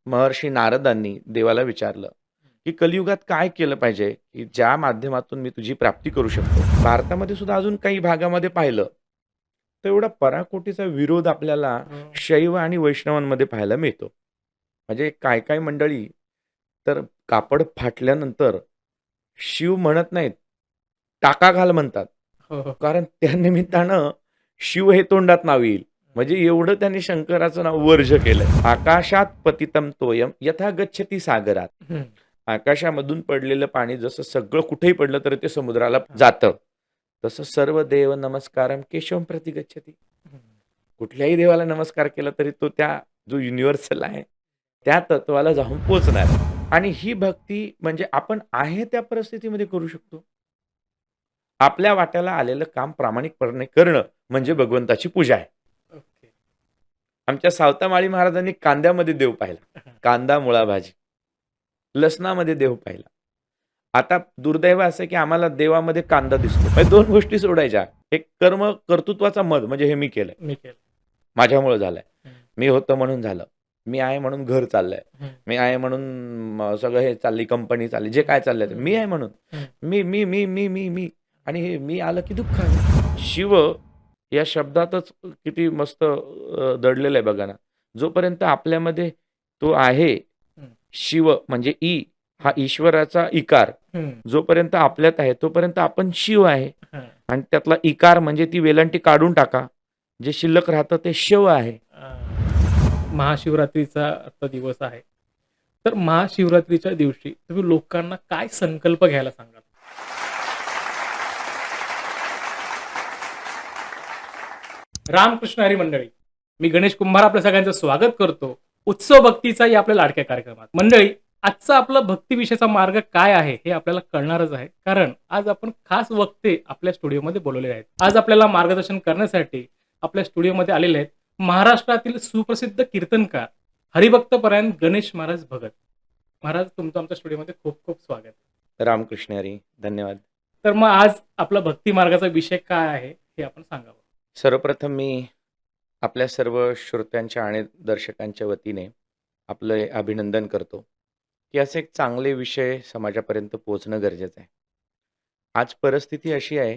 महर्षी नारदांनी देवाला विचारलं, की कलियुगात काय केलं पाहिजे, की ज्या माध्यमातून मी तुझी प्राप्ती करू शकतो. भारतामध्ये सुद्धा अजून काही भागामध्ये पाहिलं, तर एवढा पराकोटीचा विरोध आपल्याला शैव आणि वैष्णवांमध्ये पाहायला मिळतो. म्हणजे काही मंडळी तर कापड फाटल्यानंतर शिव म्हणत नाहीत, टाका घाल म्हणतात. हो, हो. कारण त्या निमित्तानं शिव हे तोंडात नाव येईल. म्हणजे एवढं त्यांनी शंकराचं नाव वर्ज केलंय. आकाशात पतितम तोयम यथा गच्छती सागरात. हं. आकाशामधून पडलेलं पाणी जसं सगळं कुठेही पडलं तरी ते समुद्राला जातं. तसं सर्व देव नमस्कारम केशवम प्रति गच्छती. हं. कुठल्याही देवाला नमस्कार केला तरी तो त्या जो युनिव्हर्सल आहे, त्या तत्वाला जाऊन पोहोचणार आहे. आणि ही भक्ती म्हणजे आपण आहे त्या परिस्थितीमध्ये करू शकतो. आपल्या वाट्याला आलेलं काम प्रामाणिकपणे करणं म्हणजे भगवंताची पूजा आहे. ओके. आमच्या सावतामाळी महाराजांनी कांद्यामध्ये देव पाहिला. कांदा, मुळा भाजी. लसणामध्ये देव पाहिला. आता दुर्दैव असं आहे, की आम्हाला देवामध्ये कांदा दिसतो. म्हणजे 2 गोष्टी सोडायच्या. एक कर्तृत्वाचा मद म्हणजे हे मी केलंय. मी केलं. माझ्यामुळे झालंय. हं. मी होतो म्हणून झालं. मी आहे म्हणून घर चाललंय. हं. मी आहे म्हणून सगळं हे चालली, कंपनी चालली, जे काय चाललंय ते. मी आहे म्हणून. हं. मी आणि हे मी आलं की दुःख आहे. शिव या शब्दातच किती मस्त दडलेलं आहे बघा ना. जोपर्यंत आपल्यामध्ये तो आहे, हं. शिव म्हणजे ई हा ईश्वराचा इकार. हं. जोपर्यंत आपल्यात आहे तोपर्यंत आपण शिव आहे. हं. आणि त्यातला इकार म्हणजे ती वेलांटी काढून टाका. जे शिल्लक राहतं ते शिव आहे. महाशिवरात्रीचा आजचा दिवस आहे. तर महाशिवरात्रीच्या दिवशी तुम्ही लोकांना काय संकल्प घ्यायला सांगाल? रामकृष्ण हरी मंडळी, मी गणेश कुंभार आपल्या सगळ्यांचं स्वागत करतो उत्सव भक्तीचा या आपल्या लाडक्या कार्यक्रमात. मंडळी, आजचा आपला भक्तीविषयीचा मार्ग काय आहे हे आपल्याला कळणारच आहे, कारण आज आपण खास वक्ते आपल्या स्टुडिओमध्ये बोलवलेले आहेत. आज आपल्याला मार्गदर्शन करण्यासाठी आपल्या स्टुडिओमध्ये आलेले आहेत महाराष्ट्रातील सुप्रसिद्ध कीर्तनकार हरिभक्तपरायण गणेश महाराज भगत. महाराज, तुमचं आमच्या स्टुडिओमध्ये खूप खूप स्वागत. रामकृष्ण हरी. धन्यवाद. तर मग आज आपला भक्ती मार्गाचा विषय काय आहे हे आपण सांगावं. सर्वप्रथम मी आपल्या सर्व श्रोत्यांच्या आणि दर्शकांच्या वतीने आपलं अभिनंदन करतो, की असे एक चांगले विषय समाजापर्यंत पोहोचणं गरजेचं आहे. आज परिस्थिती अशी आहे,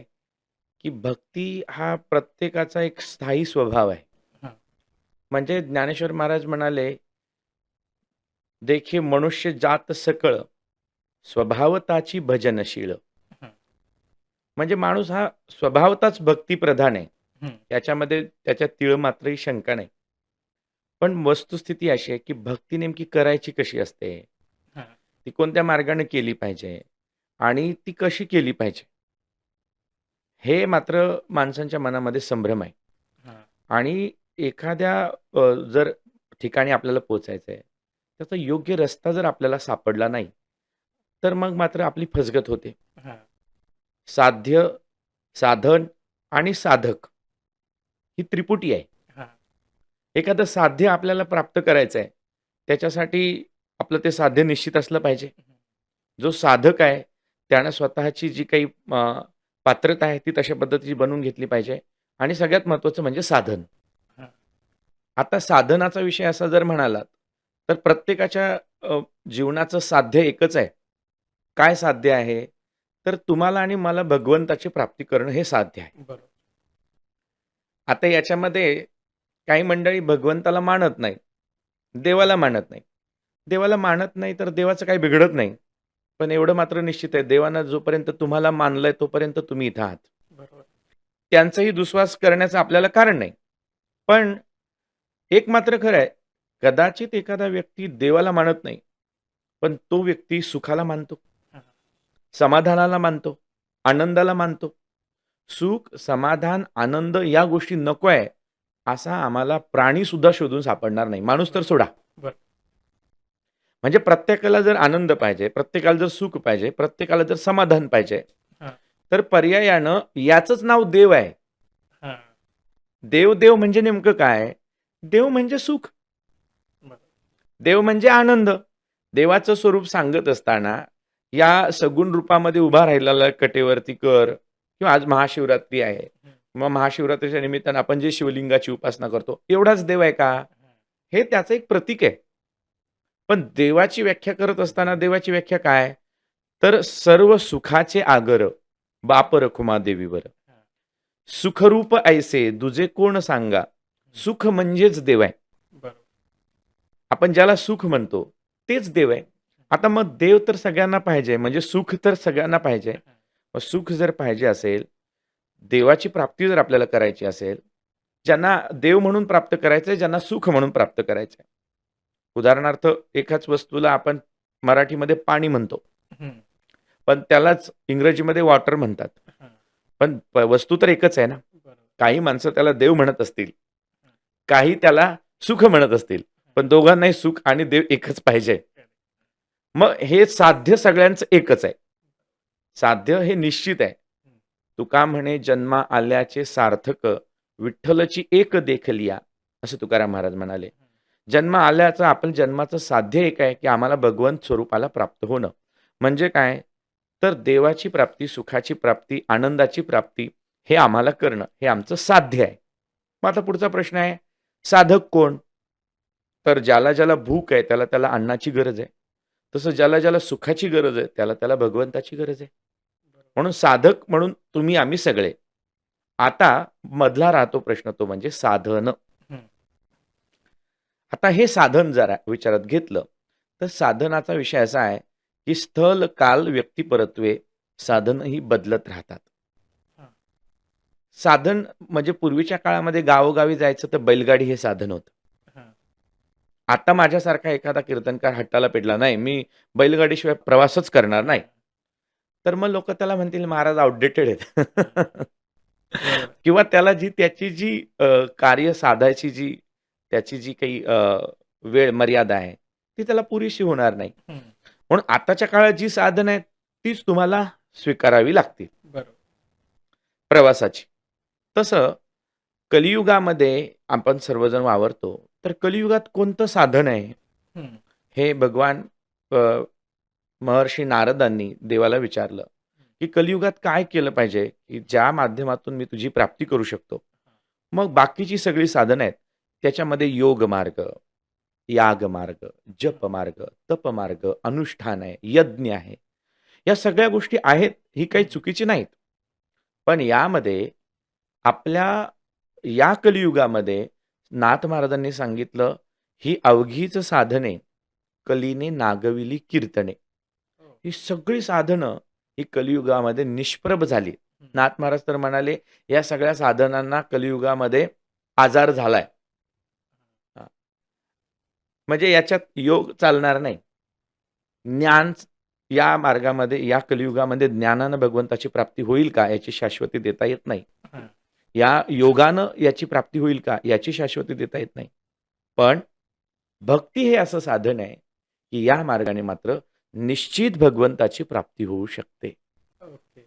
की भक्ती हा प्रत्येकाचा एक स्थायी स्वभाव आहे. हां. म्हणजे ज्ञानेश्वर महाराज म्हणाले, "देखे मनुष्य जात सकळ, स्वभावताची भजनशीळ." हां. म्हणजे माणूस हा स्वभावताच भक्तिप्रधान आहे. हं. त्याच्यामध्ये त्याच्यात तीळ मात्रही शंका नाही. पण वस्तुस्थिती अशी आहे, की भक्ती नेमकी करायची कशी असते? हां. ती कोणत्या मार्गाने केली पाहिजे? आणि ती कशी केली पाहिजे? हे मात्र माणसांच्या मनामध्ये संभ्रम आहे. हां. आणि एखाद्या जर ठिकाणी आपल्याला पोहोचायचं आहे, त्याचा योग्य रस्ता जर आपल्याला सापडला नाही, तर मग मात्र आपली फसगत होते. हां. साध्य, साधन आणि साधक ही त्रिपुटी आहे. हां. एखादं साध्य आपल्याला प्राप्त करायचं आहे, त्याच्यासाठी आपलं ते साध्य निश्चित असलं पाहिजे. जो साधक आहे, त्यानं स्वतःची जी काही पात्रता आहे, ती तशा पद्धतीची बनवून घेतली पाहिजे. आणि सगळ्यात महत्त्वाचं म्हणजे साधन. हां. आता साधनाचा विषय असा जर म्हणालात, तर प्रत्येकाच्या जीवनाचं साध्य एकच आहे. काय साध्य आहे? तर तुम्हाला आणि मला भगवंताची प्राप्ती करणं हे साध्य आहे. बरोबर. आता याच्यामध्ये काही मंडळी भगवंताला मानत नाहीत. देवाला मानत नाही. देवाला मानत नाही तर देवाचं काही बिघडत नाही. पण एवढं मात्र निश्चित आहे, देवानं जोपर्यंत तुम्हाला मानलंय तोपर्यंत तुम्ही इथं आहात. बरोबर. त्यांचाही दुस्वास करण्याचं आपल्याला कारण नाही. पण एक मात्र खरं आहे, कदाचित एखादा व्यक्ती देवाला मानत नाही, पण तो व्यक्ती सुखाला मानतो, हां. समाधानाला मानतो, आनंदाला मानतो. सुख, समाधान, आनंद या गोष्टी नको आहे, असा आम्हाला प्राणीसुद्धा शोधून सापडणार नाही. माणूस तर सोडा. बरं. म्हणजे प्रत्येकाला जर आनंद पाहिजे, प्रत्येकाला जर सुख पाहिजे, प्रत्येकाला जर समाधान पाहिजे, हां. तर पर्यायानं याचंच नाव देव आहे. हां. देव म्हणजे नेमकं काय? देव म्हणजे सुख. बरोबर. देव म्हणजे आनंद. देवाचं स्वरूप सांगत असताना या सगुण रूपामध्ये उभा राहिलेला कटेवरती कर किंवा आज महाशिवरात्री आहे. हं. मग महाशिवरात्रीच्या निमित्तानं आपण जे शिवलिंगाची उपासना करतो, एवढाच देव आहे का? हां. हे त्याचं एक प्रतीक आहे. पण देवाची व्याख्या करत असताना देवाची व्याख्या काय? तर सर्व सुखाचे आगर बाप रखुमा देवीवर. सुखरूप ऐसे दुजे कोण सांगा. सुख म्हणजेच देव आहे. बरोबर. आपण ज्याला सुख म्हणतो तेच देव आहे. आता मग देव तर सगळ्यांना पाहिजे, म्हणजे सुख तर सगळ्यांना पाहिजे. मग सुख जर पाहिजे असेल, देवाची प्राप्ती जर आपल्याला करायची असेल, ज्यांना देव म्हणून प्राप्त करायचंय, ज्यांना सुख म्हणून प्राप्त करायचंय. उदाहरणार्थ एकाच वस्तूला आपण मराठीमध्ये पाणी म्हणतो, हं. पण त्यालाच इंग्रजीमध्ये वॉटर म्हणतात. हां. पण वस्तू तर एकच आहे ना. बरोबर. काही माणसं त्याला देव म्हणत असतील, काही त्याला सुख म्हणत असतील, पण दोघांनाही सुख आणि देव एकच पाहिजे. मग हे साध्य सगळ्यांचं एकच आहे. साध्य हे निश्चित आहे. तुका म्हणे जन्मा आल्याचे सार्थक, विठ्ठलची एक देखलिया, असं तुकाराम महाराज म्हणाले. जन्म आल्याचं आपण जन्माचं साध्य एक आहे की आम्हाला भगवंत स्वरूपाला प्राप्त होणं. म्हणजे काय? तर देवाची प्राप्ती, सुखाची प्राप्ती, आनंदाची प्राप्ती हे आम्हाला करणं, हे आमचं साध्य आहे. मग आता पुढचा प्रश्न आहे, साधक कोण? तर ज्याला ज्याला भूक आहे त्याला त्याला अन्नाची गरज आहे. तसं ज्याला ज्याला सुखाची गरज आहे त्याला त्याला भगवंताची गरज आहे. म्हणून साधक म्हणून तुम्ही आम्ही सगळे. आता मधला राहतो प्रश्न, तो म्हणजे साधन. हं. आता हे साधन जरा विचारात घेतलं तर साधनाचा विषय असा आहे की स्थल काल व्यक्तिपरत्वे साधनही बदलत राहतात. हां. साधन म्हणजे पूर्वीच्या काळामध्ये गावोगावी जायचं तर बैलगाडी हे साधन होतं. हां. आता माझ्यासारखा एखादा कीर्तनकार हट्टाला पेटला, नाही मी बैलगाडीशिवाय प्रवासच करणार नाही, तर मग लोक त्याला म्हणतील महाराज आउटडेटेड आहेत. बरोबर. किंवा त्याला त्याची जी कार्य साधायची जी त्याची जी काही वेळ मर्यादा आहे ती त्याला पुरेशी होणार नाही. हं. म्हणून आताच्या काळात जी साधन आहेत तीच तुम्हाला स्वीकारावी लागतील बरोबर. प्रवासाची. तसं कलियुगामध्ये आपण सर्वजण वावरतो, तर कलियुगात कोणतं साधन आहे हं. हे भगवान महर्षी नारदांनी देवाला विचारलं की कलियुगात काय केलं पाहिजे की ज्या माध्यमातून मी तुझी प्राप्ती करू शकतो. मग बाकीची सगळी साधनं आहेत त्याच्यामध्ये योग मार्ग, याग मार्ग, जप मार्ग, तप मार्ग, अनुष्ठान आहे, यज्ञ आहे, या सगळ्या गोष्टी आहेत, ही काही चुकीची नाहीत. पण यामध्ये आपल्या या कलियुगामध्ये नाथ महाराजांनी सांगितलं, ही अवघीच साधने कलीने नागविली कीर्तने. ही सगळी साधनं ही कलियुगामध्ये निष्प्रभ झाली. नाथ महाराज तर म्हणाले, या सगळ्या साधनांना कलियुगामध्ये आजार झालाय. हां. म्हणजे याच्यात योग चालणार नाही. ज्ञान या मार्गामध्ये, या कलियुगामध्ये ज्ञानानं भगवंताची प्राप्ती होईल का याची शाश्वती देता येत नाही. हां. या योगानं याची प्राप्ती होईल का याची शाश्वती देता येत नाही. पण भक्ती हे असं साधन आहे की या मार्गाने मात्र निश्चित भगवंताची प्राप्ती होऊ शकते. ओके.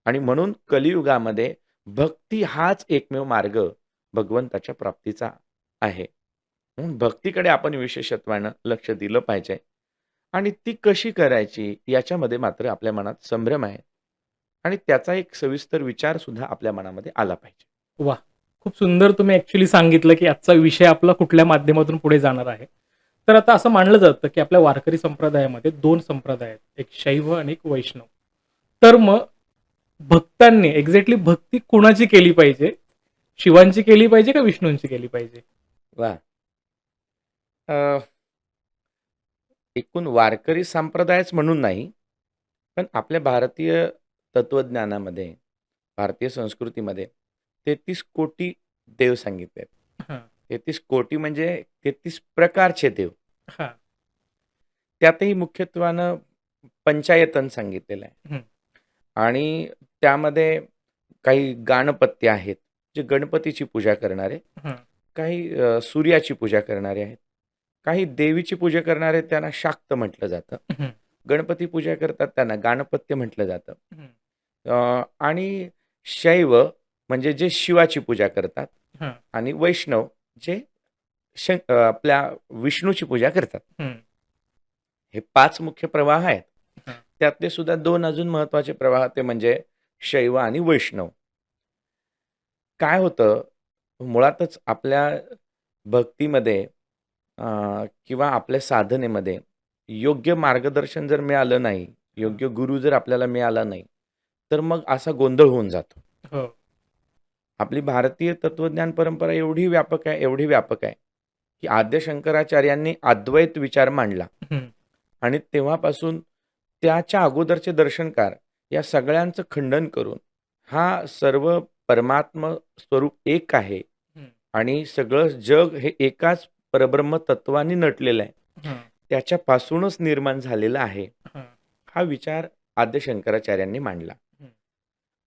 आणि म्हणून कलियुगामध्ये भक्ती हाच एकमेव मार्ग भगवंताच्या प्राप्तीचा आहे. म्हणून भक्तीकडे आपण विशेषत्वानं लक्ष दिलं पाहिजे आणि ती कशी करायची याच्यामध्ये मात्र आपल्या मनात संभ्रम आहे आणि त्याचा एक सविस्तर विचार सुद्धा आपल्या मनामध्ये आला पाहिजे. वाह! खूप सुंदर तुम्ही ॲक्चुअली सांगितलं, की आजचा विषय आपला कुठल्या माध्यमातून पुढे जाणार आहे. तर आता असं मानलं जातं, की आपल्या वारकरी संप्रदायामध्ये 2 संप्रदाय आहेत. एक शैव आणि एक वैष्णव. तर मग भक्तांनी एक्झॅक्टली भक्ती कुणाची केली पाहिजे? शिवांची केली पाहिजे का विष्णूंची केली पाहिजे? वा एकूण वारकरी संप्रदायच म्हणून नाही, पण आपल्या भारतीय तत्वज्ञानामध्ये, भारतीय संस्कृतीमध्ये 33 कोटी देव सांगितले आहेत. हां. 33 कोटी म्हणजे 33 प्रकारचे देव. हां. त्यातही मुख्यत्वानं पंचायतन सांगितलेलं आहे. हं. आणि त्यामध्ये काही गाणपत्य आहेत, जे गणपतीची पूजा करणारे, हं. काही सूर्याची पूजा करणारे आहेत, काही देवीची पूजा करणारे त्यांना शाक्त म्हटलं जातं. हं. गणपती पूजा करतात त्यांना गाणपत्य म्हटलं जातं. हं. आणि शैव म्हणजे जे शिवाची पूजा करतात हां. आणि वैष्णव जे आपल्या विष्णूची पूजा करतात. हं. हे 5 मुख्य प्रवाह आहेत. हां. त्यातले सुद्धा 2 अजून महत्त्वाचे प्रवाह ते म्हणजे शैव आणि वैष्णव. काय होतं, मुळातच आपल्या भक्तीमध्ये किंवा आपल्या साधनेमध्ये योग्य मार्गदर्शन जर मिळालं नाही, योग्य गुरु जर आपल्याला मिळाला नाही, तर मग असा गोंधळ होऊन जातो. हो. आपली भारतीय तत्वज्ञान परंपरा एवढी व्यापक आहे, एवढी व्यापक आहे, की आद्य शंकराचार्यांनी अद्वैत विचार मांडला हं. आणि तेव्हापासून त्याच्या अगोदरचे दर्शनकार या सगळ्यांचं खंडन करून हा सर्व परमात्म स्वरूप एक आहे हं. आणि सगळं जग हे एकाच परब्रह्म तत्वाने नटलेलं आहे. हां. त्याच्यापासूनच निर्माण झालेला आहे. हां. हा विचार आद्य शंकराचार्यांनी मांडला. हं.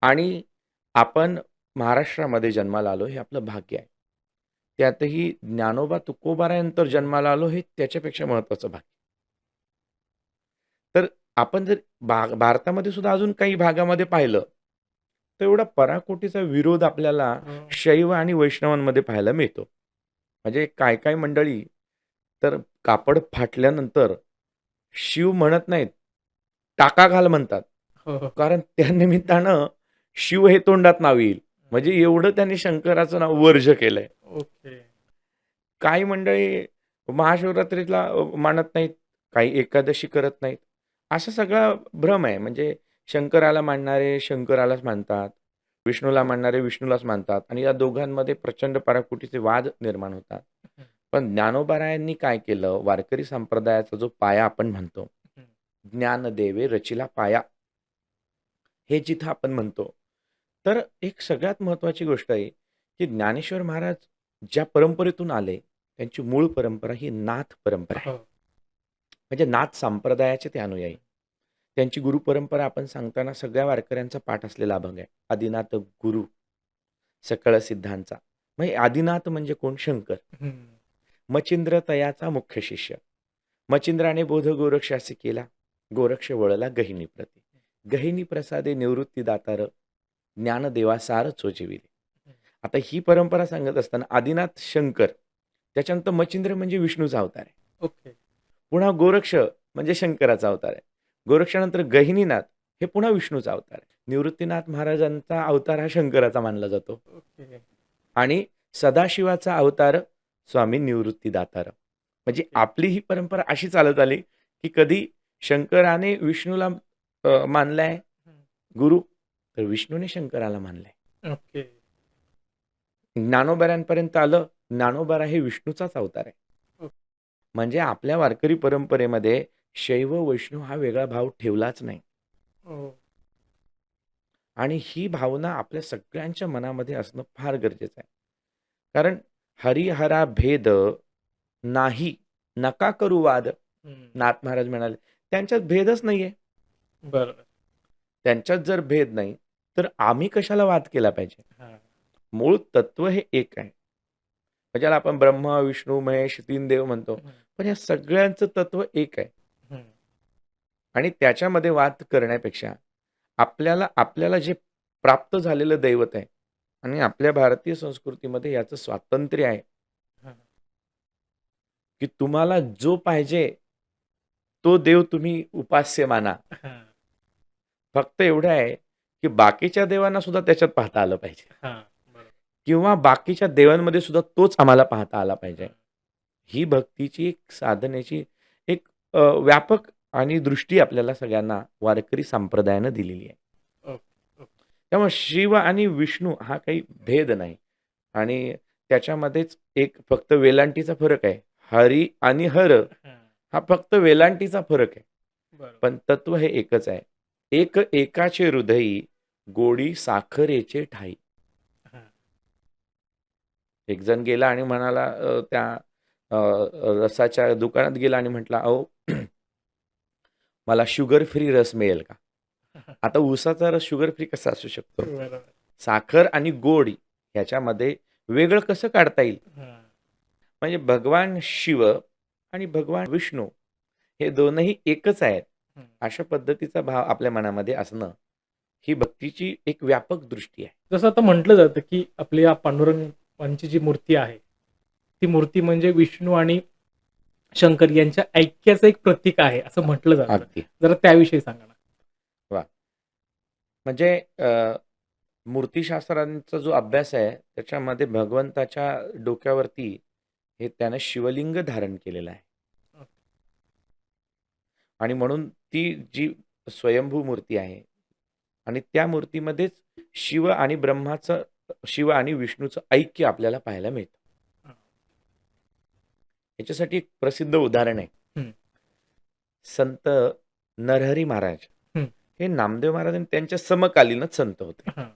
आणि आपण महाराष्ट्रामध्ये जन्माला आलो हे आपलं भाग्य आहे. त्यातही ज्ञानोबा तुकोबारायांतर जन्माला आलो हे त्याच्यापेक्षा महत्त्वाचं भाग्य. तर आपण जर भारतामध्ये सुद्धा अजून काही भागामध्ये पाहिलं, तर एवढा पराकोटीचा विरोध आपल्याला हो. शैव आणि वैष्णवांमध्ये पाहायला मिळतो. म्हणजे काही मंडळी तर कापड फाटल्यानंतर शिव म्हणत नाहीत, टाका घाल म्हणतात. हो, हो. कारण त्या निमित्तानं शिव हे तोंडात नाव येईल. म्हणजे एवढं त्यांनी शंकराचं नाव वर्ज्य केलंय. ओके. काही मंडळी महाशिवरात्रीला मानत नाहीत, काही एकादशी करत नाहीत. असा सगळा भ्रम आहे. म्हणजे शंकराला मानणारे शंकरालाच मानतात, विष्णूला मानणारे विष्णूलाच मानतात आणि या दोघांमध्ये प्रचंड पराकोटीचे वाद निर्माण होतात. हं. पण ज्ञानोबारायांनी काय केलं, वारकरी संप्रदायाचा जो पाया आपण म्हणतो, हं. ज्ञानदेवे रचिला पाया, हे जिथं आपण म्हणतो, तर एक सगळ्यात महत्त्वाची गोष्ट आहे, की ज्ञानेश्वर महाराज ज्या परंपरेतून आले, त्यांची मूळ परंपरा ही नाथ परंपरा आहे. हो. म्हणजे नाथ संप्रदायाचे ते अनुयायी. त्यांची गुरु परंपरा आपण सांगताना सगळ्या वारकऱ्यांचा पाठ असलेला अभंग आहे. आदिनाथ गुरु सकळ सिद्धांचा. मग हे आदिनाथ म्हणजे कोण? शंकर. हं. मचिंद्र तयाचा मुख्य शिष्य. मचिंद्राने बोध गोरक्षासी केला, गोरक्ष वळला गहिनी प्रती. गहिनी प्रसादे निवृत्ती दातार, ज्ञानदेवासार चोचिविले. आता ही परंपरा सांगत असताना आदिनाथ शंकर, त्याच्यानंतर मचिंद्र म्हणजे विष्णूचा अवतार आहे. ओके. पुन्हा गोरक्ष म्हणजे शंकराचा अवतार आहे. गोरक्षानंतर गहिनीनाथ हे पुन्हा विष्णूचा अवतार आहे. निवृत्तीनाथ महाराजांचा अवतार हा शंकराचा मानला जातो. ओके. आणि सदाशिवाचा अवतार स्वामी निवृत्तीदातार. म्हणजे आपली ही परंपरा अशी चालत आली, की कधी शंकराने विष्णूला मानलाय हं. गुरु, तर विष्णूने शंकराला मानलाय. ओके. ज्ञानोबारांपर्यंत आलं, ज्ञानोबारा हे विष्णूचाच अवतार आहे. ओके. म्हणजे आपल्या वारकरी परंपरेमध्ये शैव वैष्णव हा वेगळा भाव ठेवलाच नाही. हो. आणि ही भावना आपल्या सगळ्यांच्या मनामध्ये असणं फार गरजेचं आहे. कारण हरिहरा भेद नाही, नका करू वाद. हं. नाथ महाराज म्हणाले, त्यांच्यात भेदच नाहीये. बरोबर. त्यांच्यात जर भेद नाही, तर आम्ही कशाला वाद केला पाहिजे? हां. मूळ तत्व हे एक आहे. म्हणजे आपण ब्रह्मा, विष्णू, महेश, तीन देव म्हणतो. हं. पण या सगळ्यांचं तत्व एक आहे. हं. आणि त्याच्यामध्ये वाद करण्यापेक्षा आपल्याला आपल्याला जे प्राप्त झालेलं दैवत आहे आणि आपल्या भारतीय संस्कृतीमध्ये याचं स्वातंत्र्य आहे, हां. की तुम्हाला जो पाहिजे तो देव तुम्ही उपास्य माना. हां. फक्त एवढं आहे, की बाकीच्या देवांना सुद्धा त्याच्यात पाहता आलं पाहिजे हां. बरोबर. किंवा बाकीच्या देवांमध्ये सुद्धा तोच आम्हाला पाहता आला पाहिजे. ही भक्तीची एक साधनेची एक व्यापक आणि दृष्टी आपल्याला सगळ्यांना वारकरी संप्रदायानं दिलेली आहे. ओके. ओके. त्यामुळे शिव आणि विष्णू हा काही भेद नाही आणि त्याच्यामध्येच एक फक्त वेलांटीचा फरक आहे. हरी आणि हर हां. हा फक्त वेलांटीचा फरक आहे. बरोबर. पण तत्व हे एकच आहे. एक एकाचे हृदयी, गोडी साखरेचे ठाई. हां. एक जण गेला आणि म्हणाला त्या रसाच्या दुकानात गेला आणि म्हटला, "अहो, मला शुगर फ्री रस मिळेल का?" आता ऊसाचा रस शुगर फ्री कसा असू शकतो? बरोबर. साखर आणि गोड ह्याच्यामध्ये वेगळं कसं काढता येईल? हां. म्हणजे भगवान शिव आणि भगवान विष्णू हे दोनही एकच आहेत. हं. अशा पद्धतीचा भाव आपल्या मनामध्ये असणं, ही भक्तीची एक व्यापक दृष्टी आहे. जसं आता म्हटलं जातं, की आपल्या पांडुरंगाची जी मूर्ती आहे, ती मूर्ती म्हणजे विष्णू आणि शंकर यांच्या ऐक्याचं एक प्रतीक आहे, असं म्हटलं जातं. अगदी. जरा त्याविषयी सांगा ना? वाह! म्हणजे मूर्तिशास्त्रांचा जो अभ्यास आहे, त्याच्यामध्ये भगवंताच्या डोक्यावरती हे त्यानं शिवलिंग धारण केलेलं आहे. आणि म्हणून ती जी स्वयंभू मूर्ती आहे आणि त्या मूर्तीमध्येच शिव आणि विष्णूचं ऐक्य आपल्याला पाहायला मिळतं. हां. याच्यासाठी एक प्रसिद्ध उदाहरण आहे. हं. संत नरहरी महाराज हं. हे नामदेव महाराज त्यांच्या समकालीनच संत होते. हां.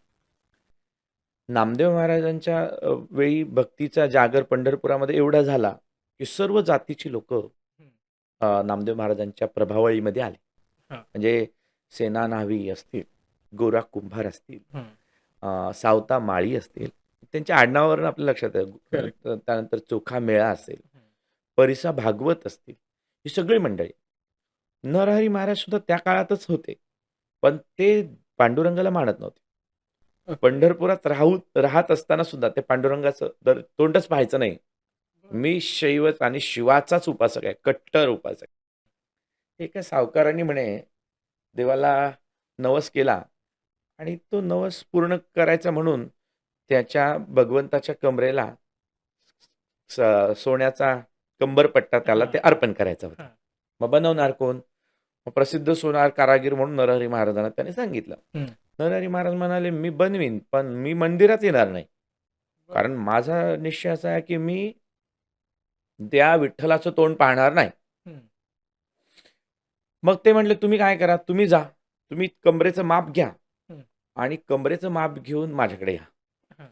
नामदेव महाराजांच्या वेळी भक्तीचा जागर पंढरपुरामध्ये एवढा झाला की सर्व जातीची लोक नामदेव महाराजांच्या प्रभावळीमध्ये आले. हां. म्हणजे सेना न्हावी असतील, गोरा कुंभार असतील, हं. सावता माळी असतील, त्यांच्या आडनावावरून आपल्या लक्षात आहे. त्यानंतर चोखा मेळा असेल, परिसा भागवत असतील, ही सगळी मंडळी. नरहरी महाराज सुद्धा त्या काळातच होते, पण ते पांडुरंगाला मानत नव्हते. पंढरपुरात राहत असताना सुद्धा ते पांडुरंगाचं तोंडच पाहायचं नाही. मी शैव आणि शिवाचाच उपासक आहे, कट्टर उपासक. एका सावकारांनी म्हणे देवाला नवस केला आणि तो नवस पूर्ण करायचा म्हणून त्याच्या भगवंताच्या कमरेला सोन्याचा कंबरपट्टा त्याला ते अर्पण करायचा होता. मग बनवणार कोण? मग प्रसिद्ध सोनार कारागीर म्हणून नरहरी महाराजांना त्याने सांगितलं. नरहरी महाराज म्हणाले मी बनवीन, पण मी मंदिरात येणार नाही, कारण माझा निश्चय असा आहे की मी त्या विठ्ठलाचं तोंड पाहणार नाही. मग ते म्हणले तुम्ही काय करा, तुम्ही जा, तुम्ही कमरेचं माप घ्या आणि कमरेचं माप घेऊन माझ्याकडे या.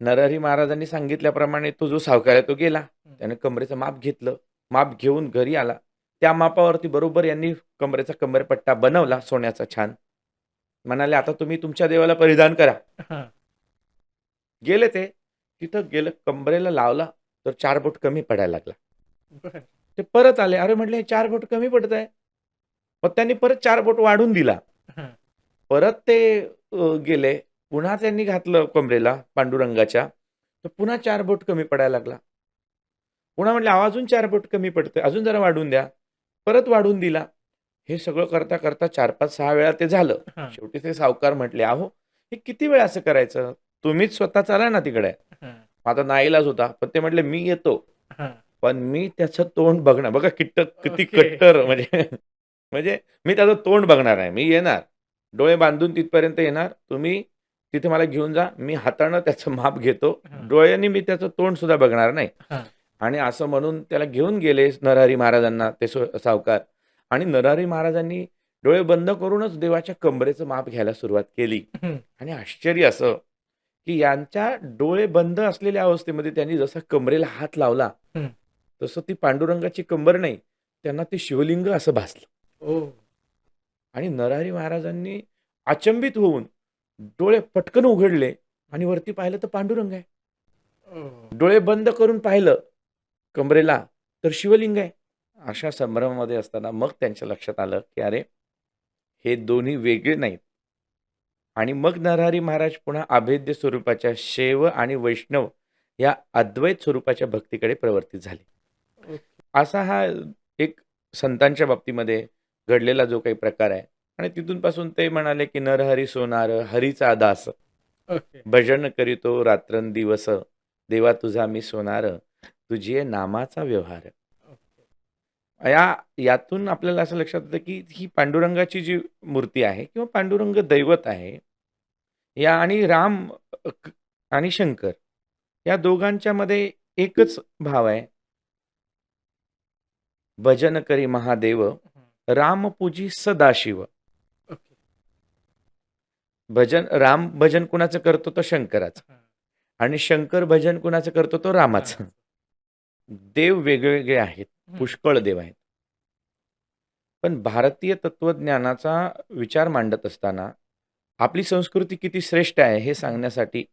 नरहरी महाराजांनी सांगितल्याप्रमाणे तो जो सावकार आहे तो गेला, त्याने कमरेचं माप घेतलं, माप घेऊन घरी आला. त्या मापावरती बरोबर यांनी कमरेचा कंबरपट्टा बनवला सोन्याचा छान. म्हणाले आता तुम्ही तुमच्या देवाला परिधान करा. गेले ते तिथं गेलं, कमरेला लावला तर 4 बोट कमी पडायला लागला. ते परत आले, अरे म्हटले 4 बोट कमी पडत आहे. मग त्यांनी परत 4 बोट वाढून दिला. परत ते गेले, पुन्हा त्यांनी घातलं कमरेला पांडुरंगाच्या, तर पुन्हा 4 बोट कमी पडायला लागला. पुन्हा म्हटलं अजून 4 बोट कमी पडतंय, अजून जरा वाढून द्या. परत वाढून दिला. हे सगळं करता करता 4-5-6 वेळा ते झालं. शेवटी ते सावकार म्हटले अहो हे किती वेळा असं करायचं, तुम्हीच स्वतः चाला ना तिकडे. आता नाईलाज होता, पण ते म्हटले मी येतो, पण मी त्याचं तोंड बघणार. बघा किती कट्टर, म्हणजे मी त्याचं तोंड बघणार आहे. मी येणार, डोळे बांधून तिथपर्यंत येणार, तुम्ही तिथे मला घेऊन जा, मी हातानं त्याचं माप घेतो, डोळ्यांनी मी त्याचं तोंड सुद्धा बघणार नाही. आणि असं म्हणून त्याला घेऊन गेले नरहरी महाराजांना ते सावकार. आणि नरहरी महाराजांनी डोळे बंद करूनच देवाच्या कमरेचं माप घ्यायला सुरुवात केली. आणि आश्चर्य असं की यांच्या डोळे बंद असलेल्या अवस्थेमध्ये त्यांनी जसा कमरेला हात लावला तसं ती पांडुरंगाची कंबर नाही, त्यांना ते शिवलिंग असं भासलं. आणि नरहरी महाराजांनी अचंबित होऊन डोळे पटकन उघडले आणि वरती पाहिलं तर पांडुरंग आहे. डोळे बंद करून पाहिलं कमरेला तर शिवलिंग आहे. अशा संभ्रमामध्ये असताना मग त्यांच्या लक्षात आलं की अरे हे दोन्ही वेगळे नाहीत. आणि मग नरहरी महाराज पुन्हा अभेद्य स्वरूपाच्या शैव आणि वैष्णव या अद्वैत स्वरूपाच्या भक्तीकडे प्रवर्तित झाले. असा हा एक संतांच्या बाबतीमध्ये घडलेला जो काही प्रकार आहे. आणि तिथून पासून ते म्हणाले की नरहरी सोनार हरीचा दास, भजन करीतो रात्रंदिवस, देवा तुझा मी सोनार, तुझी नामाचा व्यवहार. यातून आपल्याला असं लक्षात येतं की ही पांडुरंगाची जी मूर्ती आहे किंवा पांडुरंग दैवत आहे, या आणि राम आणि शंकर या दोघांच्या मध्ये एकच भाव आहे, भजन करी महादेव, राम पूजी सदाशिव. राम भजन कुणाचं करतो तो शंकराचं, आणि शंकर भजन कुणाचं करतो तो रामाचं. देव वेगवेगळे आहेत, पुष्कळ देव आहेत. पण भारतीय तत्वज्ञानाचा विचार मांडत असताना आपली संस्कृती किती श्रेष्ठ आहे हे सांगण्यासाठी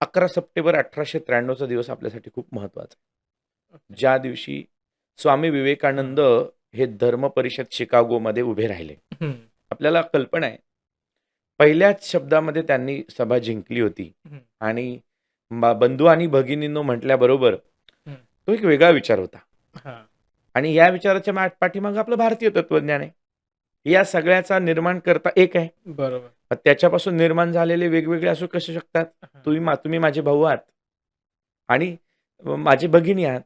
11 सप्टेंबर 1893 दिवस आपल्यासाठी खूप महत्वाचा आहे. ज्या दिवशी स्वामी विवेकानंद हे धर्म परिषद शिकागोमध्ये उभे राहिले. आपल्याला कल्पना आहे, पहिल्याच शब्दामध्ये त्यांनी सभा जिंकली होती. आणि बंधू आणि भगिनींनो म्हटल्याबरोबर तो एक वेगळा विचार होता. आणि या विचाराच्या पाठीमागे आपलं भारतीय तत्वज्ञान आहे. या सगळ्याचा निर्माण करता एक आहे. बरोबर. त्याच्यापासून निर्माण झालेले वेगवेगळे असू कसे शकतात. तुम्ही माझे भाऊ आहात आणि माझी भगिनी आहात.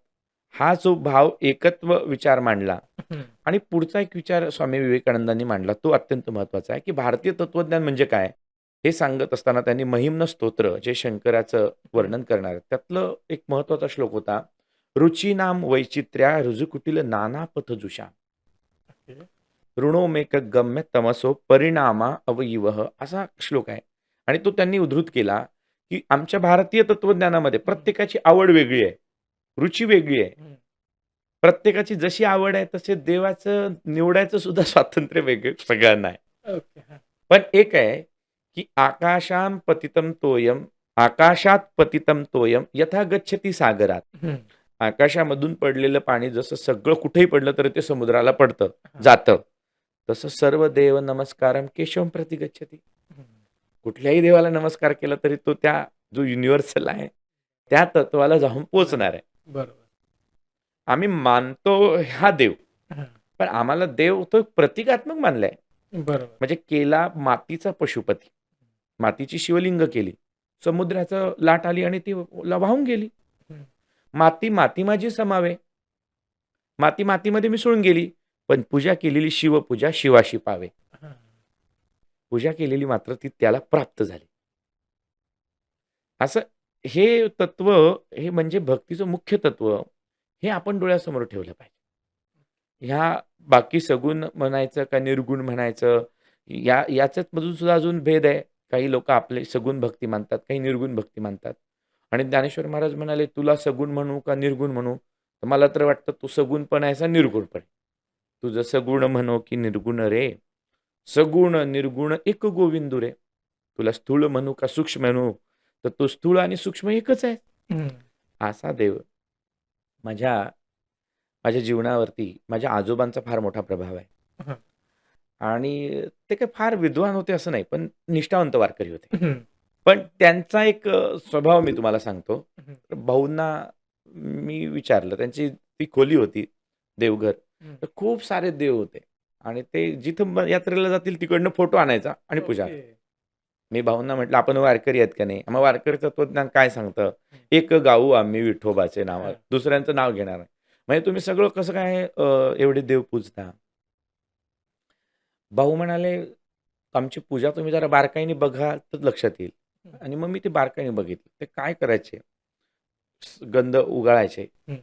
हा जो भाव एकत्व विचार मांडला हं. आणि पुढचा एक विचार स्वामी विवेकानंदांनी मांडला, तो अत्यंत महत्त्वाचा आहे, की भारतीय तत्त्वज्ञान म्हणजे काय? हे सांगत असताना त्यांनी महिम्न स्तोत्र जे शंकराचं वर्णन करणार आहे, त्यातलं एक महत्त्वाचा श्लोक होता, रुचीनाम वैचित्र्या ऋजुकुटिल नाना पथजुषा ओके. ऋणोमेक गम्य तमसो परिणामा अवयवः असा श्लोक आहे. आणि तो त्यांनी उद्धृत केला, की आमच्या भारतीय तत्त्वज्ञानामध्ये प्रत्येकाची आवड वेगळी आहे, रुची वेगळी आहे. हं. प्रत्येकाची जशी आवड आहे तसे देवाचं निवडायचं सुद्धा स्वातंत्र्य वेगळं सगळ्यांना आहे. ओके. हां. पण एक आहे, की आकाशां पतितं तोयम आकाशात पतितं तोयम यथा गच्छती सागरात. हं. आकाशामधून पडलेलं पाणी जसं सगळं कुठेही पडलं तरी ते समुद्राला पडतं, हां. जातं. तसं सर्व देव नमस्कारम केशवम प्रति गच्छती. हं. कुठल्याही देवाला नमस्कार केला तरी तो त्या जो युनिव्हर्सल आहे, त्या तत्वाला जाऊन पोहोचणार आहे. बरोबर. आम्ही मानतो हा देव, हां. पण आम्हाला देव तो एक प्रतिकात्मक मानलाय. बरोबर. म्हणजे केला मातीचा पशुपती. मातीची शिवलिंग केली. समुद्राचं लाट आली आणि ती वाहून गेली. हं. माती माती माझी समावे. माती मातीमध्ये मिसळून गेली. पण पूजा केलेली शिवपूजा शिवाशी पावे. हां. पूजा केलेली मात्र ती त्याला प्राप्त झाली. असं हे तत्व हे म्हणजे भक्तीचं मुख्य तत्व हे आपण डोळ्यासमोर ठेवलं पाहिजे. ह्या बाकी सगुण म्हणायचं का निर्गुण म्हणायचं याच्यात मधून सुद्धा अजून भेद आहे. काही लोकं आपले सगुण भक्ती मानतात, काही निर्गुण भक्ती मानतात. आणि ज्ञानेश्वर महाराज म्हणाले, "तुला सगुण म्हणू का निर्गुण म्हणू?" तर मला तर वाटतं तू सगुण पण आहेस आणि निर्गुण पण आहे. तुझं सगुण म्हणो की निर्गुण रे, सगुण निर्गुण एक गोविंदू रे. तुला स्थूळ म्हणू का सूक्ष्म म्हणू, तर तो स्थूळ आणि सूक्ष्म एकच आहे. हं. असा देव माझ्या माझ्या जीवनावरती माझ्या आजोबांचा फार मोठा प्रभाव आहे. हां. आणि ते काही फार विद्वान होते असं नाही, पण निष्ठावंत वारकरी होते. हं. पण त्यांचा एक स्वभाव मी तुम्हाला सांगतो. हं. भाऊंना मी विचारलं, त्यांची ती खोली होती देवघर. हं. तर खूप सारे देव होते आणि ते जिथं यात्रेला जातील तिकडनं फोटो आणायचा आणि पूजा. ओके. मी भाऊंना म्हटलं, "आपण वारकरी आहेत का नाही?" मग वारकरी तत्वज्ञान काय सांगतं? हं. "एक गाऊ आम्ही विठोबाचे नाव, हां. दुसऱ्यांचं नाव घेणार नाही." म्हणजे तुम्ही सगळं कसं काय एवढे देव पूजता? भाऊ म्हणाले, "आमची पूजा तुम्ही जरा बारकाईने बघाल तर लक्षात येईल." हं. आणि मग मी ते बारकाईने बघितलं. ते काय करायचे? गंध उगाळायचे. हं.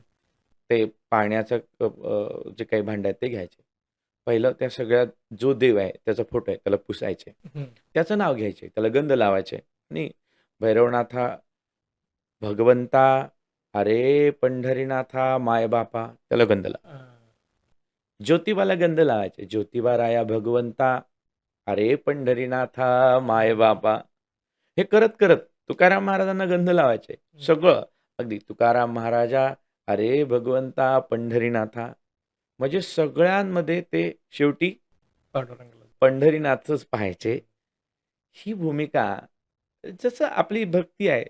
ते पाण्याचं जे काही भांडं आहेत ते घ्यायचे. पहिलं त्या सगळ्यात जो देव आहे त्याचा फोटो आहे त्याला पुसायचे. हं. त्याचं नाव घ्यायचे, त्याला गंध लावायचे आणि भैरवनाथा, भगवंता, अरे पंढरीनाथा, मायबापा त्याला गंध लावा. हां. ज्योतिबाला गंध लावायचे. ज्योतिबा राया भगवंता, अरे पंढरीनाथा, मायबापा. हे करत तुकाराम महाराजांना गंध लावायचे. सगळं अगदी तुकाराम महाराजा, अरे भगवंता, पंढरीनाथा. म्हणजे सगळ्यांमध्ये ते शेवटी पांडुरंगाला. पंढरीनाथच पाहायचे. ही भूमिका जसं आपली भक्ती आहे,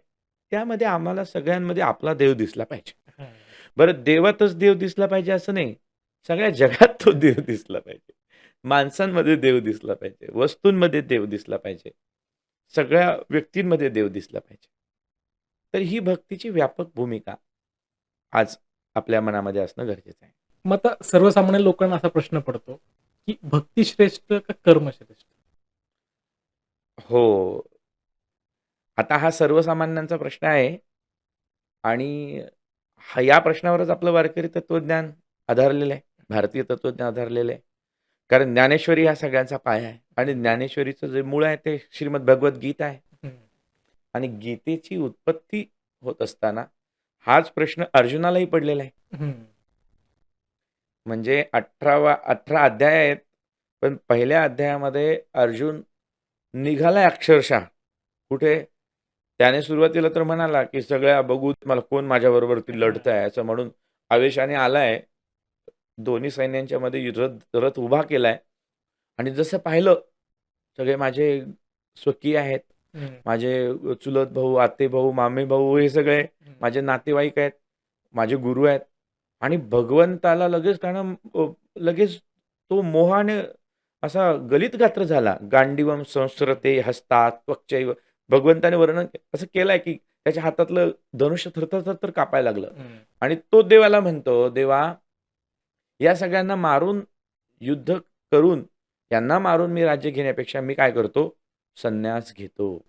त्यामध्ये आम्हाला सगळ्यांमध्ये आपला देव दिसला पाहिजे. हां. बरं देवातच देव दिसला पाहिजे असं नाही. सगळ्या जगात तो देव दिसला पाहिजे. माणसांमध्ये देव दिसला पाहिजे. वस्तूंमध्ये देव दिसला पाहिजे. सगळ्या व्यक्तींमध्ये देव दिसला पाहिजे. तर ही भक्तीची व्यापक भूमिका आज आपल्या मनामध्ये असणं गरजेचं आहे. मग आता सर्वसामान्य लोकांना असा प्रश्न पडतो, की भक्ती श्रेष्ठ का कर्म श्रेष्ठ? हो. आता हा सर्वसामान्यांचा प्रश्न आहे आणि या प्रश्नावरच आपलं वारकरी तत्त्वज्ञान आधारलेलं आहे. भारतीय तत्त्वज्ञान आधारलेलं आहे. कारण ज्ञानेश्वरी हा सगळ्यांचा पाया आहे आणि ज्ञानेश्वरीचं जे मूळ आहे ते श्रीमद भगवद्गीता आहे. हं. आणि आणि गीतेची उत्पत्ती होत असताना हाच प्रश्न अर्जुनालाही पडलेला आहे. हं. म्हणजे 18 अध्याय आहेत. पण पहिल्या अध्यायामध्ये अर्जुन निघालाय अक्षरशः. कुठे? त्याने सुरुवातीला तर म्हणाला, की "सगळ्या बघू मला कोण माझ्याबरोबरती लढतंय" असं म्हणून आवेशाने आलाय. दोन्ही सैन्यांच्या मध्ये रथ उभा केलाय आणि जसं पाहिलं सगळे माझे स्वकीय आहेत. हं. माझे चुलत भाऊ, आते भाऊ, मामे भाऊ हे सगळे हं. माझे नातेवाईक आहेत. माझे गुरु आहेत आणि भगवंताला लगेच त्यानं लगेच तो मोहाने असा गलित गात्र झाला. गांडीवम संस्रते हस्तात् त्वक्चैव भगवंताने वर्णन असं केलंय, की त्याच्या हातातलं धनुष्य थरथर थरथर कापायला लागलं आणि तो देवाला म्हणतो, देवा या सगळ्यांना मारून युद्ध करून यांना मारून मी राज्य घेण्यापेक्षा मी काय करतो, संन्यास घेतो.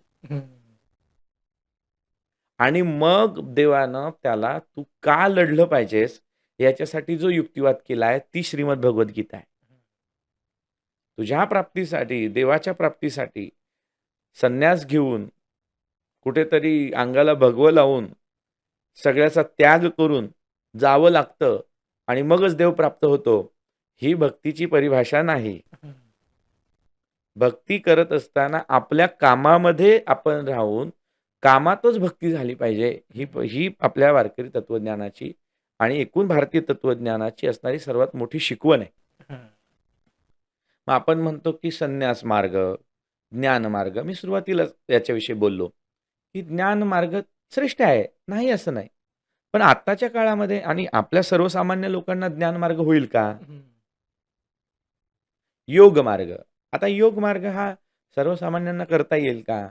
आणि मग देवानं त्याला तू का लढलं पाहिजेस याच्यासाठी जो युक्तिवाद केलाय ती श्रीमद भगवद्गीता आहे. तुझ्या प्राप्तीसाठी, देवाच्या प्राप्तीसाठी संन्यास घेऊन कुठेतरी अंगाला भगवं लावून सगळ्याचा त्याग करून जावं लागतं आणि मगच देव प्राप्त होतो, ही भक्तीची परिभाषा नाही. भक्ती करत असताना आपल्या कामामध्ये आपण राहून कामातच भक्ती झाली पाहिजे, ही आपल्या वारकरी तत्वज्ञानाची आणि एकूण भारतीय तत्वज्ञानाची असणारी सर्वात मोठी शिकवण आहे. मग आपण म्हणतो की संन्यास मार्ग, ज्ञान मार्ग. मी सुरुवातीलाच याच्याविषयी बोललो की ज्ञान मार्ग श्रेष्ठ आहे, नाही असं नाही. पण आत्ताच्या काळामध्ये आणि आपल्या सर्वसामान्य लोकांना ज्ञान मार्ग होईल का? योग मार्ग. आता योग मार्ग हा सर्वसामान्यांना करता येईल का?